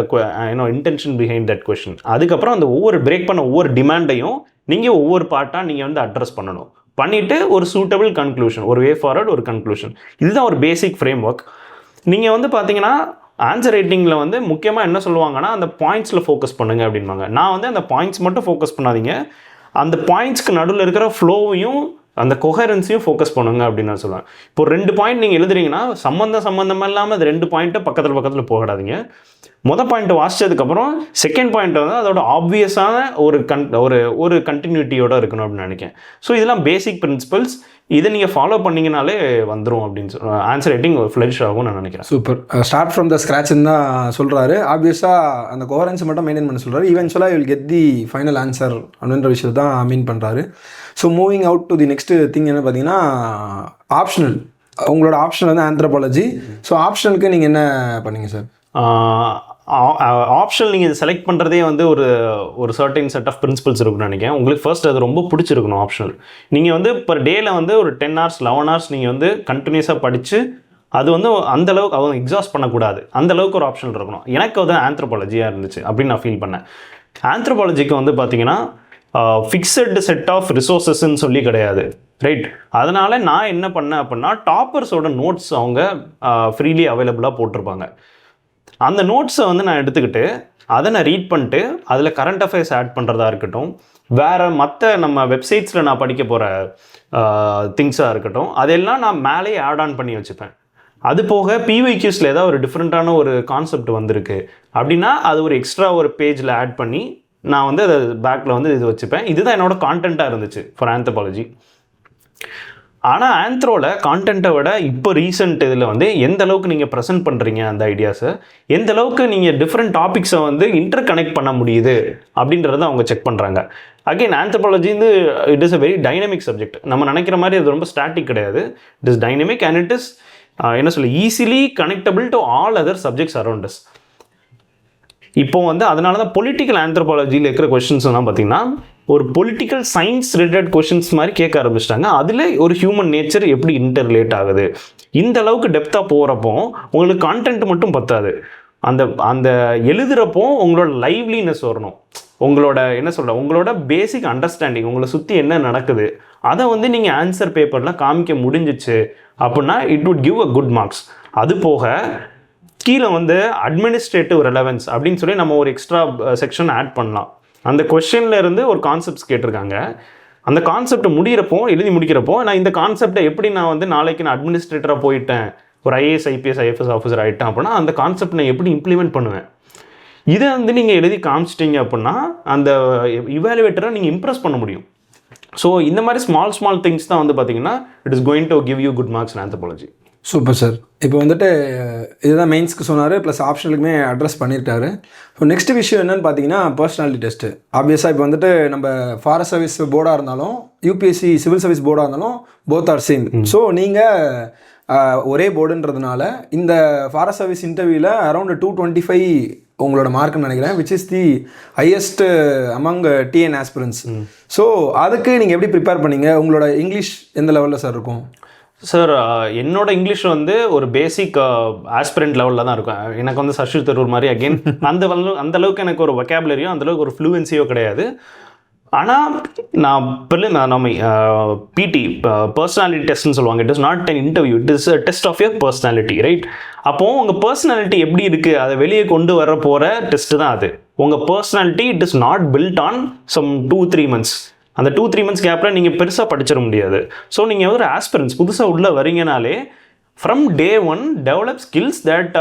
S2: intention behind that question. அதுக்கப்புறம் அந்த பிரேக் பண்ண ஒவ்வொரு டிமாண்டையும் நீங்கள் ஒவ்வொரு பார்ட்டாக நீங்கள் வந்து அட்ரஸ் பண்ணணும். பண்ணிவிட்டு ஒரு சூட்டபிள் கன்க்ளூஷன், ஒரு வே ஃபார்வர்ட், ஒரு கன்க்ளூஷன். இதுதான் ஒரு பேசிக் ஃப்ரேம் ஒர்க். நீங்கள் வந்து பார்த்தீங்கன்னா ஆன்சர் ரைட்டிங்கில் வந்து முக்கியமாக என்ன சொல்லுவாங்கன்னா அந்த பாயிண்ட்ஸில் ஃபோக்கஸ் பண்ணுங்க அப்படின்பாங்க. நான் வந்து அந்த பாயிண்ட்ஸ் மட்டும் ஃபோக்கஸ் பண்ணாதீங்க, அந்த பாயிண்ட்ஸ்க்கு நடுவில் இருக்கிற ஃப்ளோவையும் அந்த கொஹரன்ஸையும் ஃபோக்கஸ் பண்ணுங்க அப்படின்னு நான் சொல்லுவேன். இப்போ 2 பாயிண்ட் நீங்கள் எழுதுறீங்கன்னா சம்மந்தம் இல்லாமல் அது 2 பாயிண்ட்டை பக்கத்தில் போகாதீங்க. மொதல் பாயிண்ட்டை வாசித்ததுக்கப்புறம் செகண்ட் பாயிண்ட்டை வந்து அதோட ஆப்வியஸான ஒரு கண்டினியூட்டியோடு இருக்கணும் அப்படின்னு நினைக்கிறேன். ஸோ இதெல்லாம் பேசிக் பிரின்சிபல்ஸ். இதை நீங்கள் ஃபாலோ பண்ணிங்கனாலே வந்துடும் அப்படின்னு ஆன்சர் ரைட்டிங் ஒரு ஃப்ளரிஷ் ஆகும் நான் நினைக்கிறேன்.
S1: சூப்பர். ஸ்டார்ட் ஃப்ரம் த ஸ்க்ராட்ச்னு தான் சொல்கிறாரு. ஆப்வியஸாக அந்த கோஹரன்ஸ் மட்டும் மெயின்டைன் பண்ண சொல்கிறாரு. ஈவென்ச்சுவலாக will get the final answer அப்படின்ற விஷயத்தை தான் மீன் பண்ணுறாரு. So moving out to the next thing என்ன பார்த்தீங்கன்னா ஆப்ஷனல். உங்களோட ஆப்ஷனல் வந்து ஆந்த்ரோபாலஜி. ஸோ ஆப்ஷனலுக்கு நீங்கள் என்ன பண்ணீங்க சார்?
S2: ஆப்ஷனல் நீங்கள் செலக்ட் பண்ணுறதே வந்து ஒரு சர்டைன் செட் ஆஃப் பிரின்சிபல்ஸ் இருக்குன்னு நினைக்கிறேன். உங்களுக்கு ஃபர்ஸ்ட் அது ரொம்ப பிடிச்சிருக்கணும் ஆப்ஷனல். நீங்கள் வந்து பர் டேயில் வந்து ஒரு 10 hours 11 hours நீங்கள் வந்து கண்டினியூஸாக படித்து அது வந்து அந்தளவுக்கு அவங்க எக்ஸாஸ்ட் பண்ணக்கூடாது, அந்தளவுக்கு ஒரு ஆப்ஷனல் இருக்கணும். எனக்கு வந்து ஆந்த்ரோபாலஜியாக இருந்துச்சு அப்படின்னு நான் ஃபீல் பண்ணேன். ஆந்த்ரோபாலஜிக்கு வந்து பார்த்தீங்கன்னா ஃபிக்ஸட் செட் ஆஃப் ரிசோர்ஸஸ்ன்னு சொல்லி கிடையாது. ரைட், அதனால் நான் என்ன பண்ணேன் அப்படின்னா டாப்பர்ஸோட நோட்ஸ் அவங்க ஃப்ரீலி அவைலபிளாக போட்டிருப்பாங்க. அந்த நோட்ஸை வந்து நான் எடுத்துக்கிட்டு அதை நான் ரீட் பண்ணிட்டு அதில் கரண்ட் அஃபேர்ஸ் ஆட் பண்ணுறதா இருக்கட்டும், வேறு மற்ற நம்ம வெப்சைட்ஸில் நான் படிக்க போகிற திங்ஸாக இருக்கட்டும், அதெல்லாம் நான் மேலேயே ஆட் ஆன் பண்ணி வச்சுப்பேன். அது போக பிஒய்க்யூஸில் ஏதாவது ஒரு டிஃப்ரெண்ட்டான ஒரு கான்செப்ட் வந்திருக்கு அப்படின்னா அது ஒரு எக்ஸ்ட்ரா ஒரு பேஜில் ஆட் பண்ணி நான் வந்து அதை பேக்கில் வந்து இது வச்சுப்பேன். இதுதான் என்னோடய கான்டென்ட்டாக இருந்துச்சு ஃபார் ஆந்த்ரோபாலஜி. ஆனால் ஆந்த்ரோவில் கான்டென்ட்டை விட இப்போ ரீசெண்ட் இதில் வந்து எந்த அளவுக்கு நீங்கள் ப்ரெசென்ட் பண்ணுறீங்க அந்த ஐடியாஸை, எந்த அளவுக்கு நீங்கள் டிஃப்ரெண்ட் டாபிக்ஸை வந்து இன்டர் கனெக்ட் பண்ண முடியுது அப்படின்றத அவங்க செக் பண்ணுறாங்க. அகெயின் ஆந்த்ரோபாலஜி வந்து it is a very dynamic subject. நம்ம நினைக்கிற மாதிரி அது ரொம்ப ஸ்டாட்டிக் கிடையாது. It is dynamic and it is easily connectable to all other subjects around us. இப்போ வந்து அதனால தான் பொலிட்டிக்கல் ஆந்த்ரோபாலஜியில் இருக்கிற கொஷின்ஸ்லாம் பார்த்தீங்கன்னா ஒரு பொலிட்டிக்கல் சயின்ஸ் ரிலேட்டட் கொஷின்ஸ் மாதிரி கேட்க ஆரம்பிச்சிட்டாங்க. அதில் ஒரு ஹியூமன் நேச்சர் எப்படி இன்டர்ரிலேட் ஆகுது, இந்த அளவுக்கு டெப்த்தாக போகிறப்போ உங்களுக்கு கான்டென்ட் மட்டும் பத்தாது, அந்த எழுதுகிறப்போ உங்களோட லைவ்லினஸ் வரணும். உங்களோட பேசிக் அண்டர்ஸ்டாண்டிங், உங்களை சுற்றி என்ன நடக்குது அதை வந்து நீங்கள் ஆன்சர் பேப்பரில் காமிக்க முடிஞ்சிச்சு அப்படின்னா it would give a good marks. அது போக கீழே வந்து அட்மினிஸ்ட்ரேட்டிவ் ரெலவன்ஸ் அப்படின்னு சொல்லி நம்ம ஒரு எக்ஸ்ட்ரா செக்ஷன் ஆட் பண்ணலாம். அந்த கொஸ்டின்ல இருந்து ஒரு கான்செப்ட்ஸ் கேட்டிருக்காங்க. அந்த கான்செப்ட் எழுதி முடிக்கிறப்போ நான் இந்த கான்செப்டை எப்படி நான் வந்து நாளைக்கு நான் அட்மினிஸ்ட்ரேட்டராக போயிட்டேன், ஒரு ஐஏஎஸ் ஐபிஎஸ் ஐஎஃப்எஸ் ஆஃபீஸர் ஆகிட்டேன் அப்படின்னா அந்த கான்செப்ட் நான் எப்படி இம்ப்ளிமெண்ட் பண்ணுவேன், இதை வந்து நீங்கள் எழுதி காமிச்சிட்டிங்க அப்படின்னா அந்த இவாலுவேட்டரை நீங்கள் இம்ப்ரெஸ் பண்ண முடியும். ஸோ இந்த மாதிரி ஸ்மால் திங்ஸ் தான் வந்து பார்த்தீங்கன்னா it is going to give you good marks in anthropology.
S1: Super sir. இப்போ வந்துட்டு இதுதான் மெயின்ஸ்க்கு சொன்னார், ப்ளஸ் ஆப்ஷனுக்குமே அட்ரஸ் பண்ணியிருக்காரு. ஸோ நெக்ஸ்ட் விஷயம் என்னென்னு பார்த்தீங்கன்னா பர்சனாலிட்டி டெஸ்ட்டு. ஆப்வியஸாக இப்போ வந்துட்டு நம்ம ஃபாரஸ்ட் சர்வீஸ் போர்டாக இருந்தாலும் யூபிஎஸ்சி சிவில் சர்வீஸ் போர்டாக இருந்தாலும் போத் ஆர் சேம். ஸோ நீங்கள் ஒரே போர்டுன்றதுனால இந்த ஃபாரஸ்ட் சர்வீஸ் இன்டர்வியூவில் அரௌண்ட் 225 உங்களோட மார்க்குன்னு நினைக்கிறேன், which is the highest among TN aspirants. So அதுக்கு நீங்கள் எப்படி ப்ரிப்பேர் பண்ணீங்க? உங்களோட இங்கிலீஷ் எந்த லெவலில் சார் இருக்கும்?
S2: சார் என்னோட இங்கிலீஷ் வந்து ஒரு பேசிக் ஆஸ்பிரண்ட் லெவலில் தான் இருக்கும். எனக்கு வந்து சஷி தரூர் மாதிரி அகெயின் அந்த அளவுக்கு எனக்கு ஒரு வொக்காபுலரியோ அந்தளவுக்கு ஒரு ஃப்ளூவன்சியோ கிடையாது. ஆனால் நம்ம பிடி பர்சனாலிட்டி டெஸ்ட்னு சொல்லுவாங்க. It is not an interview, it is test of your personality, right? அப்போது உங்கள் பர்சனாலிட்டி எப்படி இருக்குது அதை வெளியே கொண்டு வர போகிற டெஸ்ட்டு தான் அது. உங்கள் personality it is not built on some 2-3 months. அந்த 2-3 months கேப்பில் நீங்கள் பெருசாக படிச்சிட முடியாது. ஸோ நீங்கள் ஒரு ஆஸ்பிரன்ஸ் புதுசாக உள்ளே வரீங்கனாலே from day 1 develop skills that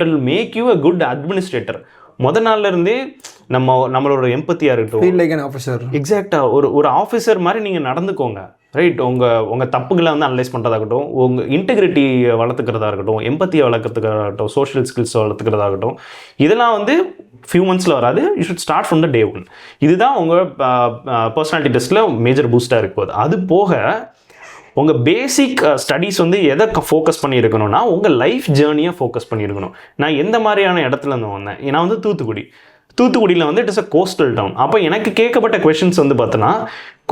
S2: will make you a good administrator. முதல் நாள்லேருந்தே நம்மளோட எம்பத்தியாக இருக்கட்டும்,
S1: லைக் அன் ஆஃபீஸர்,
S2: எக்ஸாக்டாக ஒரு ஆஃபீஸர் மாதிரி நீங்கள் நடந்துக்கோங்க, ரைட்? உங்கள் தப்புகளை வந்து அனலைஸ் பண்ணுறதாகட்டும், உங்கள் இன்டெகிரிட்டி வளர்த்துக்கிறதா இருக்கட்டும், எம்பத்தியை வளர்க்குறதுக்காகட்டும், சோஷியல் ஸ்கில்ஸ் வளர்த்துக்கிறதாகட்டும், இதெல்லாம் வந்து ஃபியூ மந்த்ஸில் வராது. You should start from the day 1. இதுதான் உங்கள் பர்சனாலிட்டி டெஸ்ட்டில் மேஜர் பூஸ்ட்டாக இருக்கும். அது போக உங்கள் பேசிக் ஸ்டடீஸ் வந்து எதை ஃபோக்கஸ் பண்ணியிருக்கணும்னா உங்கள் லைஃப் ஜேர்னியை ஃபோக்கஸ் பண்ணியிருக்கணும். நான் எந்த மாதிரியான இடத்துல இருந்து வந்தேன்? நான் வந்து தூத்துக்குடியில் வந்து it is a coastal town. அப்போ எனக்கு கேட்கப்பட்ட கொஷின்ஸ் வந்து பார்த்தோன்னா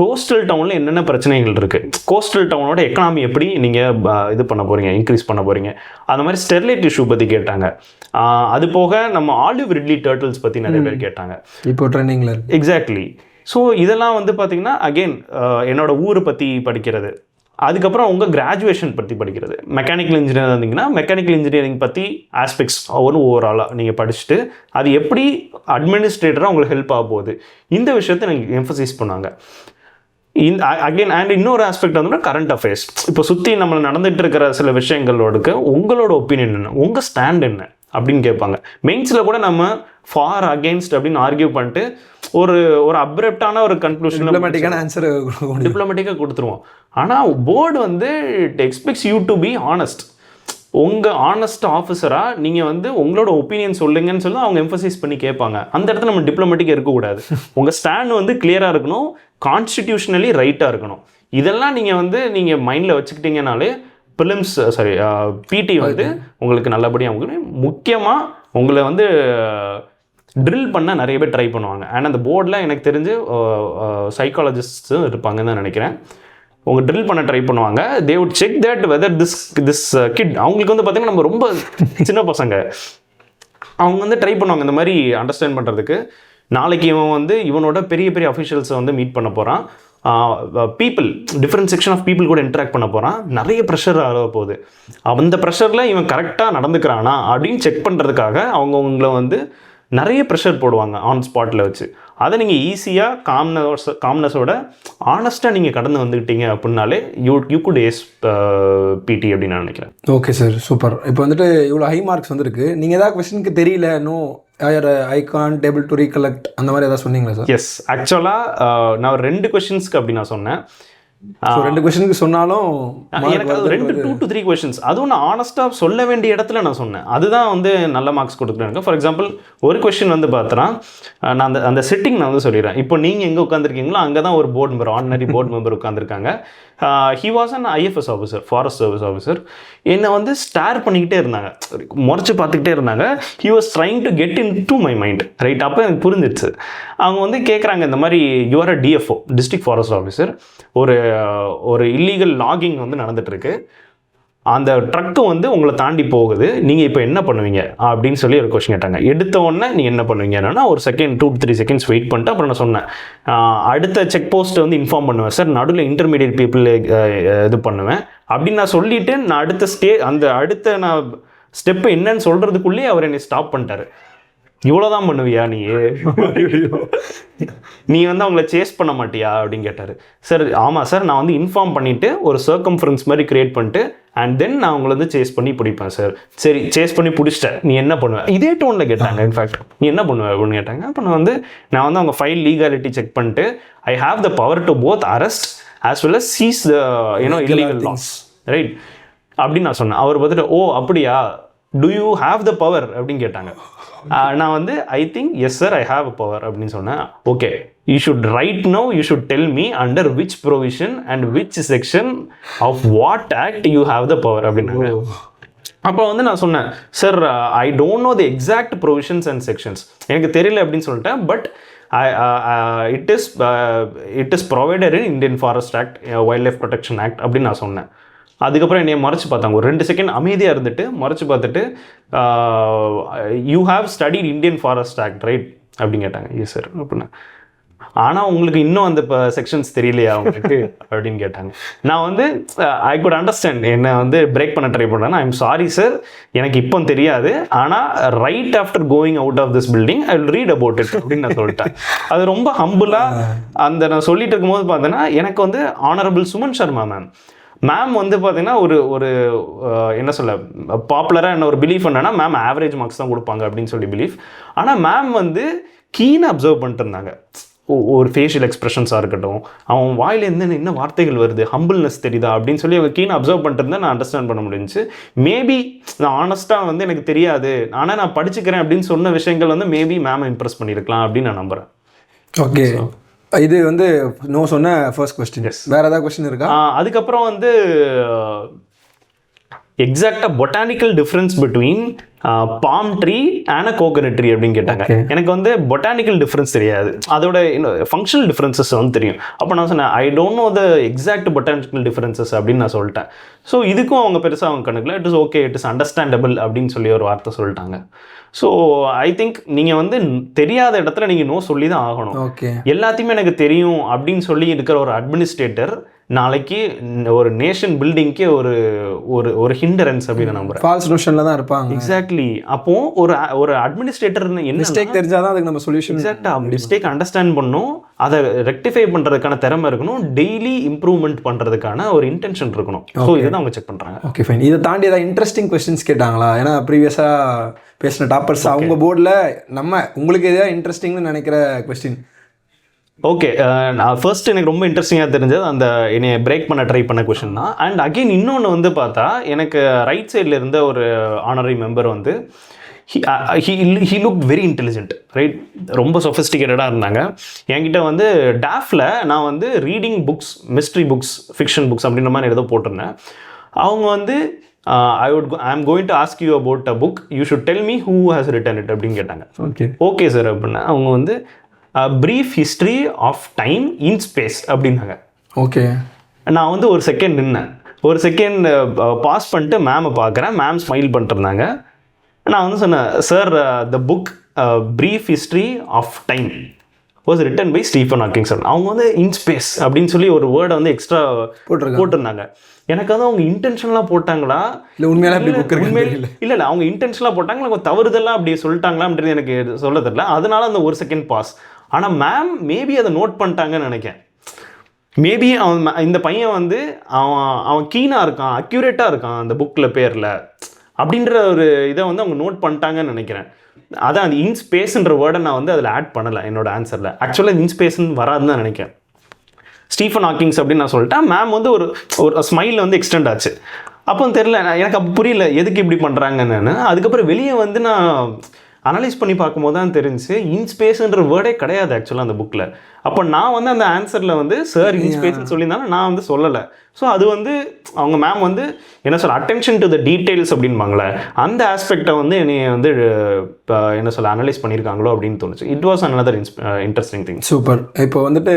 S2: கோஸ்டல் டவுனில் என்னென்ன பிரச்சனைகள் இருக்குது, கோஸ்டல் டவுனோட எக்கனாமி எப்படி நீங்கள் இது பண்ண போகிறீங்க, இன்க்ரீஸ் பண்ண போகிறீங்க, அந்த மாதிரி ஸ்டெர்லைட் இஷ்யூ பற்றி கேட்டாங்க. அது போக நம்ம ஆலிவ் ரிட்லி டர்ட்டில்ஸ் பற்றி நிறைய பேர் கேட்டாங்க.
S1: இப்போ ட்ரெண்டிங்கில்
S2: எக்ஸாக்ட்லி. ஸோ இதெல்லாம் வந்து பார்த்திங்கன்னா அகெயின் என்னோடய ஊரை பற்றி படிக்கிறது, அதுக்கப்புறம் உங்கள் கிராஜுவேஷன் பற்றி படிக்கிறது. மெக்கானிக்கல் இன்ஜினியர் இருந்தீங்கன்னா மெக்கானிக்கல் இன்ஜினியரிங் பற்றி ஆஸ்பெக்ட்ஸ் ஓவராலாக நீங்கள் படிச்சுட்டு அது எப்படி அட்மினிஸ்ட்ரேட்டராக உங்களுக்கு ஹெல்ப் ஆக போகுது, இந்த விஷயத்தை நீங்கள் எம்ஃபசைஸ் பண்ணாங்க. அகெயின் அண்ட் இன்னொரு ஆஸ்பெக்ட் வந்து கரண்ட் அஃபேர்ஸ். இப்போ சுற்றி நம்மளை நடந்துகிட்டு இருக்கிற சில விஷயங்களோடுக்கு உங்களோட ஒப்பீனியன் என்ன, உங்கள் ஸ்டாண்ட் என்ன அப்படின்னு கேட்பாங்க. மெயின்ஸில் கூட நம்ம ஃபார் அகெயின்ஸ்ட் அப்படின்னு ஆர்கியூ பண்ணிட்டு ஒரு அப்ரப்டான ஒரு கன்க்ளூஷன் டிப்ளமேட்டிக்காக கொடுத்துருவோம். ஆனால் போர்டு வந்து it expects you to be honest. உங்கள் ஆனஸ்ட் ஆஃபீஸராக நீங்கள் வந்து உங்களோட ஒப்பீனியன் சொல்லுங்கன்னு சொல்லி அவங்க எம்ஃபசைஸ் பண்ணி கேட்பாங்க. அந்த இடத்துல நம்ம டிப்ளமேட்டிக்காக இருக்கக்கூடாது. உங்கள் ஸ்டாண்ட் வந்து கிளியராக இருக்கணும், கான்ஸ்டிடியூஷனலி ரைட்டாக இருக்கணும். இதெல்லாம் நீங்கள் மைண்டில் வச்சுக்கிட்டீங்கனாலே ப்ரிலிம்ஸ் பிடி வந்து உங்களுக்கு நல்லபடியாக முக்கியமாக உங்களை வந்து ட்ரில் பண்ண நிறைய பேர் ட்ரை பண்ணுவாங்க. அண்ட் அந்த போர்டில் எனக்கு தெரிஞ்சு சைக்காலஜிஸ்ட்ஸும் இருப்பாங்கன்னு தான் நினைக்கிறேன். உங்கள் ட்ரில் பண்ண ட்ரை பண்ணுவாங்க. They would check that whether this kid, அவங்களுக்கு வந்து பார்த்திங்கன்னா நம்ம ரொம்ப சின்ன பசங்க, அவங்க வந்து ட்ரை பண்ணுவாங்க இந்த மாதிரி அண்டர்ஸ்டாண்ட் பண்ணுறதுக்கு. நாளைக்கு இவன் வந்து இவனோட பெரிய பெரிய அஃபிஷியல்ஸை வந்து மீட் பண்ண போகிறான், people different section of people கூட இன்ட்ராக்ட் பண்ண போகிறான், நிறைய ப்ரெஷர் ஆக போகுது. அந்த ப்ரெஷரில் இவன் கரெக்டாக நடந்துக்கிறானா அப்படின்னு செக் பண்ணுறதுக்காக அவங்கவுங்கள வந்து நிறைய ப்ரெஷர் போடுவாங்க ஆன் ஸ்பாட்டில் வச்சு. அதை நீங்கள் ஈஸியாக காம்னஸோட ஆனஸ்ட்டாக நீங்கள் கடந்து வந்துக்கிட்டீங்க அப்படின்னாலே யூ குட் ஏஸ் பிடி அப்படின்னு நான் நினைக்கிறேன்.
S1: Okay sir, super. இப்போ வந்துட்டு இவ்வளோ ஹை மார்க்ஸ் வந்துருக்கு, நீங்கள் ஏதாவது கொஸ்டினுக்கு தெரியல, no I can't able to recollect அந்த மாதிரி ஏதாவது சொன்னீங்களா சார்?
S2: எஸ், ஆக்சுவலாக நான் 2 கொஸ்டின்ஸ்க்கு அப்படி நான் சொன்னேன்.
S1: 2 கொஸ்டினுக்கு சொன்னாலும்
S2: எனக்கு அது 2 to 3 கொஸ்டின்ஸ், அதுவும் நான் ஆனஸ்ட்டாக சொல்ல வேண்டிய இடத்துல நான் சொன்னேன். அதுதான் வந்து நல்ல மார்க்ஸ் கொடுக்குறேன் எனக்கு. ஃபார் எக்ஸாம்பிள் ஒரு கொஸ்டின் வந்து பார்த்தோன்னா நான் அந்த சிட்டிங் நான் வந்து சொல்லிடுறேன். இப்போ நீங்கள் எங்கே உட்காந்துருக்கீங்களோ அங்கே தான் ஒரு board member, ordinary board member உட்காந்துருக்காங்க. He was an IFS officer, forest service officer. என்னை வந்து ஸ்டார் பண்ணிக்கிட்டே இருந்தாங்க, முறைச்சி பார்த்துக்கிட்டே இருந்தாங்க. He was trying to get into my mind, right? அப்போ எனக்கு புரிஞ்சிடுச்சு. அவங்க வந்து கேட்குறாங்க இந்த மாதிரி you are a DFO, district forest officer, ஒரு இல்லீகல் லாகிங் வந்து நடந்துகிட்ருக்கு, அந்த ட்ரக்கு வந்து உங்களை தாண்டி போகுது, நீங்கள் இப்போ என்ன பண்ணுவீங்க அப்படின்னு சொல்லி ஒரு கொஸ்டின் கேட்டாங்க. எடுத்த உடனே நீங்கள் என்ன பண்ணுவீங்க என்னன்னா ஒரு செகண்ட் 2-3 செகண்ட்ஸ் வெயிட் பண்ணிட்டு அப்புறம் நான் சொன்னேன் அடுத்த செக் போஸ்ட்டை வந்து இன்ஃபார்ம் பண்ணுவேன் சார், நடுவில் இன்டர்மீடியட் பீப்புள் இது பண்ணுவேன் அப்படின்னு நான் சொல்லிவிட்டு நான் அடுத்த நான் ஸ்டெப்பு என்னன்னு சொல்கிறதுக்குள்ளேயே அவர் என்னை ஸ்டாப் பண்ணிட்டாரு. இவ்வளோதான் பண்ணுவியா நீ, நீ வந்து அவங்கள சேஸ் பண்ண மாட்டியா அப்படின்னு கேட்டார். சார் ஆமாம் சார், நான் வந்து இன்ஃபார்ம் பண்ணிவிட்டு ஒரு சர்க்கம்ஃபரன்ஸ் மாதிரி க்ரியேட் பண்ணிட்டு அண்ட் தென் நான் அவங்கள வந்து சேஸ் பண்ணி பிடிப்பேன் சார். சரி சேஸ் பண்ணி பிடிச்சிட்டேன், நீ என்ன பண்ணுவேன், இதே டோனில் கேட்டாங்க. இன்ஃபேக்ட் நீ என்ன பண்ணுவேன் அப்படின்னு கேட்டாங்க. அப்போ நான் வந்து அவங்க ஃபைல் லீகாலிட்டி செக் பண்ணிட்டு I have the power to both arrest as well as seize the illegal laws, right அப்படின்னு நான் சொன்னேன். அவர் பார்த்துட்டு ஓ அப்படியா, do you have the power அப்படின்னு கேட்டாங்க. நான் வந்து I think yes sir I have a power அப்படின்னு சொன்னேன். Okay, you should right no, you should tell me under which provision and which section of what act you have the power அப்படின்னாங்க. அப்போ வந்து நான் சொன்னேன், sir I don't know the exact provisions and sections, எனக்கு தெரியல அப்படின்னு சொல்லிட்டேன். But it is provided in Indian Forest Act, Wildlife Protection Act அப்படின்னு நான் சொன்னேன். அதுக்கப்புறம் என்னைய மறைச்சு பார்த்தாங்க. ஒரு 2 செகண்ட் அமைதியாக இருந்துட்டு மறைச்சு பார்த்துட்டு you have studied Indian forest act right அப்படின்னு கேட்டாங்க. எஸ் சார் அப்படின்னா. ஆனால் உங்களுக்கு இன்னும் அந்த செக்ஷன்ஸ் தெரியலையா உங்களுக்கு அப்படின்னு கேட்டாங்க. நான் வந்து ஐ குட் அண்டர்ஸ்டாண்ட், என்னை வந்து பிரேக் பண்ண ட்ரை பண்ணேன். ஐ எம் சாரி சார், எனக்கு இப்போ தெரியாது, ஆனால் right after going out of this building I will read about it அப்படின்னு நான் சொல்லிட்டேன். அது ரொம்ப ஹம்புளாக அந்த நான் சொல்லிட்டு இருக்கும்போது பார்த்தீங்கன்னா எனக்கு வந்து ஆனரபிள் சுமன் சர்மா மேம் வந்து பார்த்தீங்கன்னா ஒரு என்ன சொல்ல பாப்புலராக என்ன ஒரு பிலீஃப் என்னன்னா மேம் ஆவரேஜ் மார்க்ஸ் தான் கொடுப்பாங்க அப்படின்னு சொல்லி பிலீஃப். ஆனால் மேம் வந்து கீனாக அப்சர்வ் பண்ணிட்டு இருந்தாங்க. ஒரு ஃபேஷியல் எக்ஸ்பிரஷன்ஸாக இருக்கட்டும், அவன் வாயிலேருந்து என்ன வார்த்தைகள் வருது, ஹம்பிள்னஸ் தெரியுதா அப்படின்னு சொல்லி அவங்க கீனாக அப்சர்வ் பண்ணிட்டு இருந்தால் நான் அண்டர்ஸ்டாண்ட் பண்ண முடிஞ்சுச்சு. மேபி நான் ஆனஸ்ட்டாக வந்து எனக்கு தெரியாது, ஆனால் நான் படிச்சுக்கிறேன் அப்படின்னு சொன்ன விஷயங்கள் வந்து மேபி மேம் இம்ப்ரெஸ் பண்ணியிருக்கலாம் அப்படின்னு நான் நம்புகிறேன்.
S1: ஓகே, இது வந்து நோ சொன்ன ஃபர்ஸ்ட் கொஸ்டின். வேறு ஏதாவது கொஸ்டின் இருக்கா?
S2: அதுக்கப்புறம் வந்து எக்ஸாக்டாக botanical difference between bomb tree and a coconut tree அப்படின்னு கேட்டாங்க. எனக்கு வந்து பொட்டானிக்கல் டிஃப்ரென்ஸ் தெரியாது, அதோட ஃபங்க்ஷனல் டிஃப்ரென்சஸ் வந்து தெரியும். அப்போ நான் சொன்னேன் I don't know the exact botanical differences அப்படின்னு நான் சொல்லிட்டேன். ஸோ இதுக்கும் அவங்க பெருசாக அவங்க கணக்கில் it is okay, it is understandable அப்படின்னு சொல்லி ஒரு வார்த்தை சொல்லிட்டாங்க. ஸோ ஐ திங்க் நீங்கள் வந்து தெரியாத இடத்துல நீங்கள் நோ சொல்லி தான் ஆகணும்.
S1: ஓகே,
S2: எல்லாத்தையுமே எனக்கு தெரியும் அப்படின்னு சொல்லி இருக்கிற ஒரு அட்மினிஸ்ட்ரேட்டர் நாளைக்கு ஒரு நேஷன் பில்டிங்க்கே ஒரு ஹிண்டரன்ஸ் அப்படின்னு நம்புறேன்.
S1: ஃபால்ஸ் நோஷன்ல தான் இருப்பாங்க.
S2: எக்ஸாக்ட்லி. அப்போ ஒரு அட்மினிஸ்ட்ரேட்டர் என்ன
S1: மிஸ்டேக் தெரிஞ்சாதான் அதுக்கு நம்ம சொல்யூஷன்.
S2: எக்ஸாக்டா மிஸ்டேக் அண்டர்ஸ்டாண்ட் பண்ணணும், அதை ரெக்டிஃபை பண்றதுக்கான திறமை இருக்கணும், டெய்லி இம்ப்ரூவ்மெண்ட் பண்றதுக்கான ஒரு இன்டென்ஷன் இருக்கணும். ஸோ இதுதான் அவங்க செக் பண்றாங்க.
S1: Okay fine. இதை தாண்டி ஏதாவது இன்ட்ரெஸ்டிங் கொஸ்டின்ஸ் கேட்டாங்களா? ஏன்னா ப்ரீவியஸா பேசின டாப்பர்ஸ் அவங்க போர்டில் உங்களுக்கு எதாவது இன்ட்ரெஸ்டிங்னு நினைக்கிற கொஸ்டின்.
S2: ஓகே, நான் ஃபர்ஸ்ட் எனக்கு ரொம்ப இன்ட்ரெஸ்டிங்காக தெரிஞ்சது அந்த என்னை பிரேக் பண்ண ட்ரை பண்ண கொஷின் தான். அண்ட் அகெயின் இன்னொன்று வந்து பார்த்தா எனக்கு ரைட் சைடில் இருந்த ஒரு ஆனரரி மெம்பர் வந்து he looked very intelligent, right, ரொம்ப சொஃபிஸ்டிகேட்டடாக இருந்தாங்க. என்கிட்ட வந்து டாஃபில் நான் வந்து reading books, mystery books, fiction books அப்படின்ற மாதிரி ஏதோ போட்டிருந்தேன். அவங்க வந்து I am going to ask you about a book, you should tell me who has written it அப்படின்னு கேட்டாங்க. ஓகே சார் அப்படின்னா அவங்க வந்து brief history of time in space அப்படின்னாங்க.
S1: ஓகே,
S2: நான் வந்து ஒரு செகண்ட் நின்னேன், ஒரு செகண்ட் பாஸ் பண்ணிட்டு மேமை பார்க்குறேன். மேம் ஸ்மைல் பண்ணிட்டு இருந்தாங்க. நான் வந்து சொன்னேன் sir the book brief history of time was written by Stephen Hawking sir. அவங்க வந்து இன் ஸ்பேஸ் அப்படின்னு சொல்லி ஒரு வேர்டை வந்து எக்ஸ்ட்ரா போட்டிருந்தாங்க. எனக்கு வந்து அவங்க இன்டென்ஷனலாக போட்டாங்களா
S1: இல்லை உண்மையில
S2: இல்லை அவங்க இன்டென்ஷனலாக போட்டாங்களா, அவங்க தவறுதெல்லாம் அப்படி சொல்லிட்டாங்களா அப்படின்றது எனக்கு சொல்ல தெரியல. அதனால அந்த ஒரு செகண்ட் பாஸ். ஆனால் மேம் மேபி அதை நோட் பண்ணிட்டாங்கன்னு நினைக்கிறேன். மேபி இந்த பையன் வந்து அவன் கீனாக இருக்கான், அக்யூரேட்டாக இருக்கான் அந்த புக்கில் பேரில் அப்படின்ற ஒரு இதை வந்து அவங்க நோட் பண்ணிட்டாங்கன்னு நினைக்கிறேன். அதான் அந்த இன்ஸ்பேஸ்ன்ற வேர்டை நான் வந்து அதில் ஆட் பண்ணலை என்னோட ஆன்சரில். ஆக்சுவலாக இன்ஸ்பேஸ்ன்னு வராதுன்னு தான் நினைக்கிறேன். ஸ்டீஃபன் ஹாக்கிங்ஸ் அப்படின்னு நான் சொல்லிட்டேன். மேம் வந்து ஒரு ஸ்மைல் வந்து எக்ஸ்டெண்ட் ஆச்சு. அப்போ தெரியல, எனக்கு அப்போ புரியல எதுக்கு இப்படி பண்ணுறாங்கன்னு. அதுக்கப்புறம் வெளியே வந்து நான் அனலைஸ் பண்ணி பார்க்கும்போது தான் தெரிஞ்சு இன்ஸ்பேஸ்ன்ற வேர்டே கிடையாது ஆக்சுவலாக அந்த புக்கில். அப்போ நான் வந்து அந்த ஆன்சரில் வந்து சார் இன்ஸ்பேஸ்ன்னு சொல்லியிருந்தாலும் நான் வந்து சொல்லலை. ஸோ அது வந்து அவங்க மேம் வந்து என்ன சொல்ல அட்டென்ஷன் டு த டீட்டெயில்ஸ் அப்படின்பாங்களே, அந்த ஆஸ்பெக்டை வந்து என்னை வந்து என்ன சொல்ல அனலைஸ் பண்ணியிருக்காங்களோ அப்படின்னு தோணுச்சு. It was another interesting thing.
S1: Super. இப்போ வந்துட்டு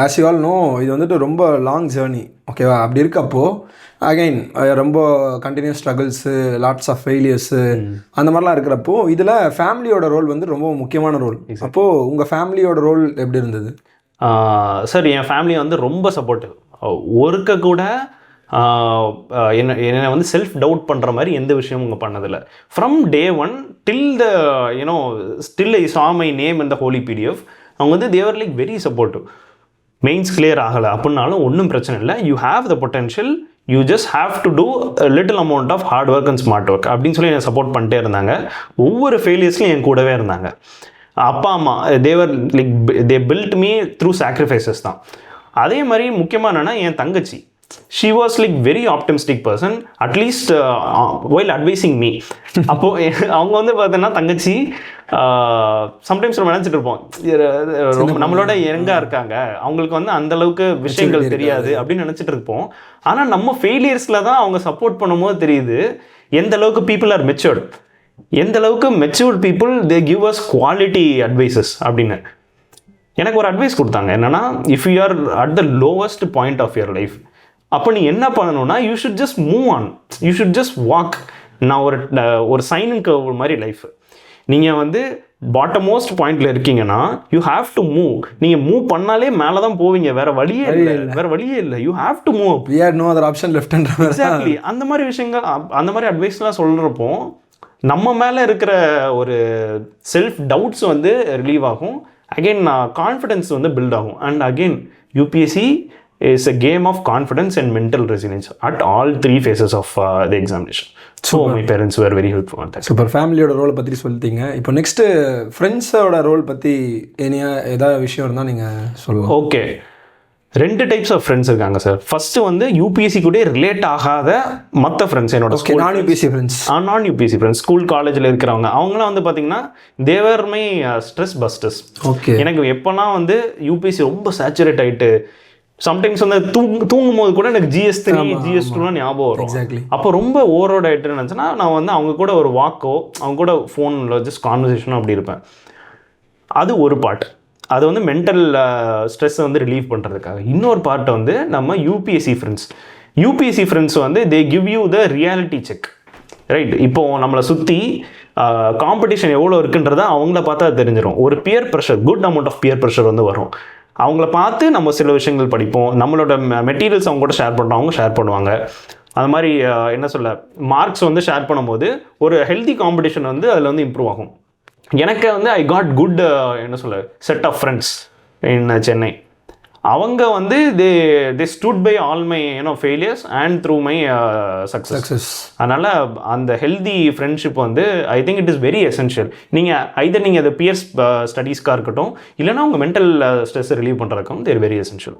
S1: ஆஸ் யூ ஆல் நோ இது வந்துட்டு ரொம்ப லாங் ஜேர்னி, ஓகேவா? அப்படி இருக்கப்போ அகைன் ரொம்ப கண்டினியூஸ் ஸ்ட்ரகிள்ஸு, லாட்ஸ் ஆஃப் ஃபெயிலியர்ஸு அந்த மாதிரிலாம் இருக்கிறப்போ இதில் ஃபேமிலியோட ரோல் வந்து ரொம்ப முக்கியமான ரோல். அப்போது உங்கள் ஃபேமிலியோட ரோல் எப்படி இருந்தது?
S2: சார் என் ஃபேமிலி வந்து ரொம்ப சப்போர்ட்டிவ். ஒருக்க கூட என்னை வந்து செல்ஃப் டவுட் பண்ணுற மாதிரி எந்த விஷயமும் அவங்க பண்ணதில்லை. From day 1 till the still I saw my name in the holy PDF. அவங்க வந்து they were like very supportive. Mains clear ஆகலை அப்படின்னாலும் ஒன்றும் பிரச்சனை இல்லை, you have the potential, you just have to do little amount of hard work and smart work அப்படின்னு சொல்லி என்னை சப்போர்ட் பண்ணிட்டே இருந்தாங்க. ஒவ்வொரு ஃபெயிலியர்ஸ்லையும் என் கூடவே இருந்தாங்க. அப்பா அம்மா they were like they built me through sacrifices தான். அதே மாதிரி முக்கியமாக என்னென்னா என் தங்கச்சி, she was like very optimistic person, at least while advising me. அப்போது அவங்க வந்து பார்த்தீங்கன்னா தங்கச்சி சம்டைம்ஸ் நம்ம நினச்சிட்டு இருப்போம் ரொம்ப நம்மளோட யங்கா இருக்காங்க, அவங்களுக்கு வந்து அந்தளவுக்கு விஷயங்கள் தெரியாது அப்படின்னு நினச்சிட்டு இருப்போம். ஆனால் நம்ம ஃபெயிலியர்ஸில் தான் அவங்க சப்போர்ட் பண்ணும்போது தெரியுது எந்த அளவுக்கு பீப்புள் ஆர் மெச்சூர்டு, எந்த அளவுக்கு matured people they give us quality advices அப்படின்னு. எனக்கு ஒரு அட்வைஸ் கொடுத்தாங்க என்னென்னா, if you are at the lowest point of your life, அப்போ நீ என்ன பண்ணணும்னா you should just move on, you should just walk. நான் ஒரு சைனுக்கு ஒரு மாதிரி லைஃப், நீங்கள் வந்து பாட்டம் மோஸ்ட் பாயிண்டில் இருக்கீங்கன்னா யூ ஹாவ் டு மூவ். நீங்கள் மூவ் பண்ணாலே மேலே தான் போவீங்க, வேறு வழியே இல்லை. You have to move,
S1: we had no other option left.
S2: Exactly. அந்த மாதிரி விஷயங்கள், அந்த மாதிரி அட்வைஸ்லாம் சொல்கிறப்போ நம்ம மேலே இருக்கிற ஒரு செல்ஃப் டவுட்ஸ் வந்து ரிலீவ் ஆகும். அகெயின் கான்ஃபிடென்ஸ் வந்து பில்ட் ஆகும். And again UPSC is a game of confidence and mental resilience at all 3 phases of the examination. So my parents were very helpful on that.
S1: Super. ஃபேமிலியோட ரோலை பற்றி சொல்லிட்டீங்க. இப்போ next ஃப்ரெண்ட்ஸோட role பற்றி ஏதாவது விஷயம் இருந்தால் நீங்கள் சொல்லலாம்.
S2: ஓகே, 2 டைப்ஸ் ஆஃப் ஃப்ரெண்ட்ஸ் இருக்காங்க சார். ஃபஸ்ட்டு வந்து UPSC கூட ரிலேட் ஆகாத மற்ற ஃப்ரெண்ட்ஸ், என்னோட
S1: நான் UPSC ஃப்ரெண்ட்ஸ்,
S2: நான் UPSC ஃப்ரெண்ட்ஸ், ஸ்கூல் காலேஜில் இருக்கிறவங்க, அவங்களாம் வந்து பார்த்தீங்கன்னா தேவர் மை ஸ்ட்ரெஸ் பஸ்டர்ஸ்.
S1: ஓகே, எனக்கு
S2: எப்போல்லாம் வந்து UPSC ரொம்ப சேச்சுரேட் ஆகிட்டு சம்டைம்ஸ் வந்து தூங்கும் போது கூட எனக்கு GS3 GS2லாம் ஞாபகம் வரும்.
S1: எக்ஸாக்ட்லி.
S2: அப்போ ரொம்ப ஓவரோட ஆகிட்டு நினச்சேன்னா நான் வந்து அவங்க கூட ஒரு வாக்கோ அவங்க கூட ஃபோனில் ஜஸ்ட் கான்வர்சேஷனோ அப்படி இருப்பேன். அது ஒரு பார்ட், அது வந்து மென்டல் ஸ்ட்ரெஸ்ஸை வந்து ரிலீவ் பண்ணுறதுக்காக. இன்னொரு பார்ட்டை வந்து நம்ம UPSC ஃப்ரெண்ட்ஸ் வந்து they give you the reality check, right? இப்போது நம்மளை சுற்றி காம்படிஷன் எவ்வளோ இருக்குன்றதை அவங்கள பார்த்தா தெரிஞ்சிடும். ஒரு peer pressure, good amount of peer pressure வந்து வரும். அவங்கள பார்த்து நம்ம சில விஷயங்கள் படிப்போம், நம்மளோட மெட்டீரியல்ஸ் அவங்க கூட ஷேர் பண்ணுறோம், அவங்க ஷேர் பண்ணுவாங்க. அது மாதிரி என்ன சொல்ல, மார்க்ஸ் வந்து ஷேர் பண்ணும்போது ஒரு ஹெல்தி காம்படிஷன் வந்து அதில் வந்து இம்ப்ரூவ் ஆகும். எனக்கு வந்து ஐ காட் குட் என்ன சொல்ல set of friends in Chennai. அவங்க வந்து they stood by all my failures and through my success. அதனால் அந்த ஹெல்தி ஃப்ரெண்ட்ஷிப் வந்து I think it is very essential. நீங்கள் அதை பியர்ஸ் ஸ்டடீஸ்க்காக இருக்கட்டும், இல்லைனா உங்கள் மென்டல் ஸ்ட்ரெஸ்ஸை ரிலீவ் பண்ணுறதுக்கும் தேர் வெரி எசென்ஷியல்.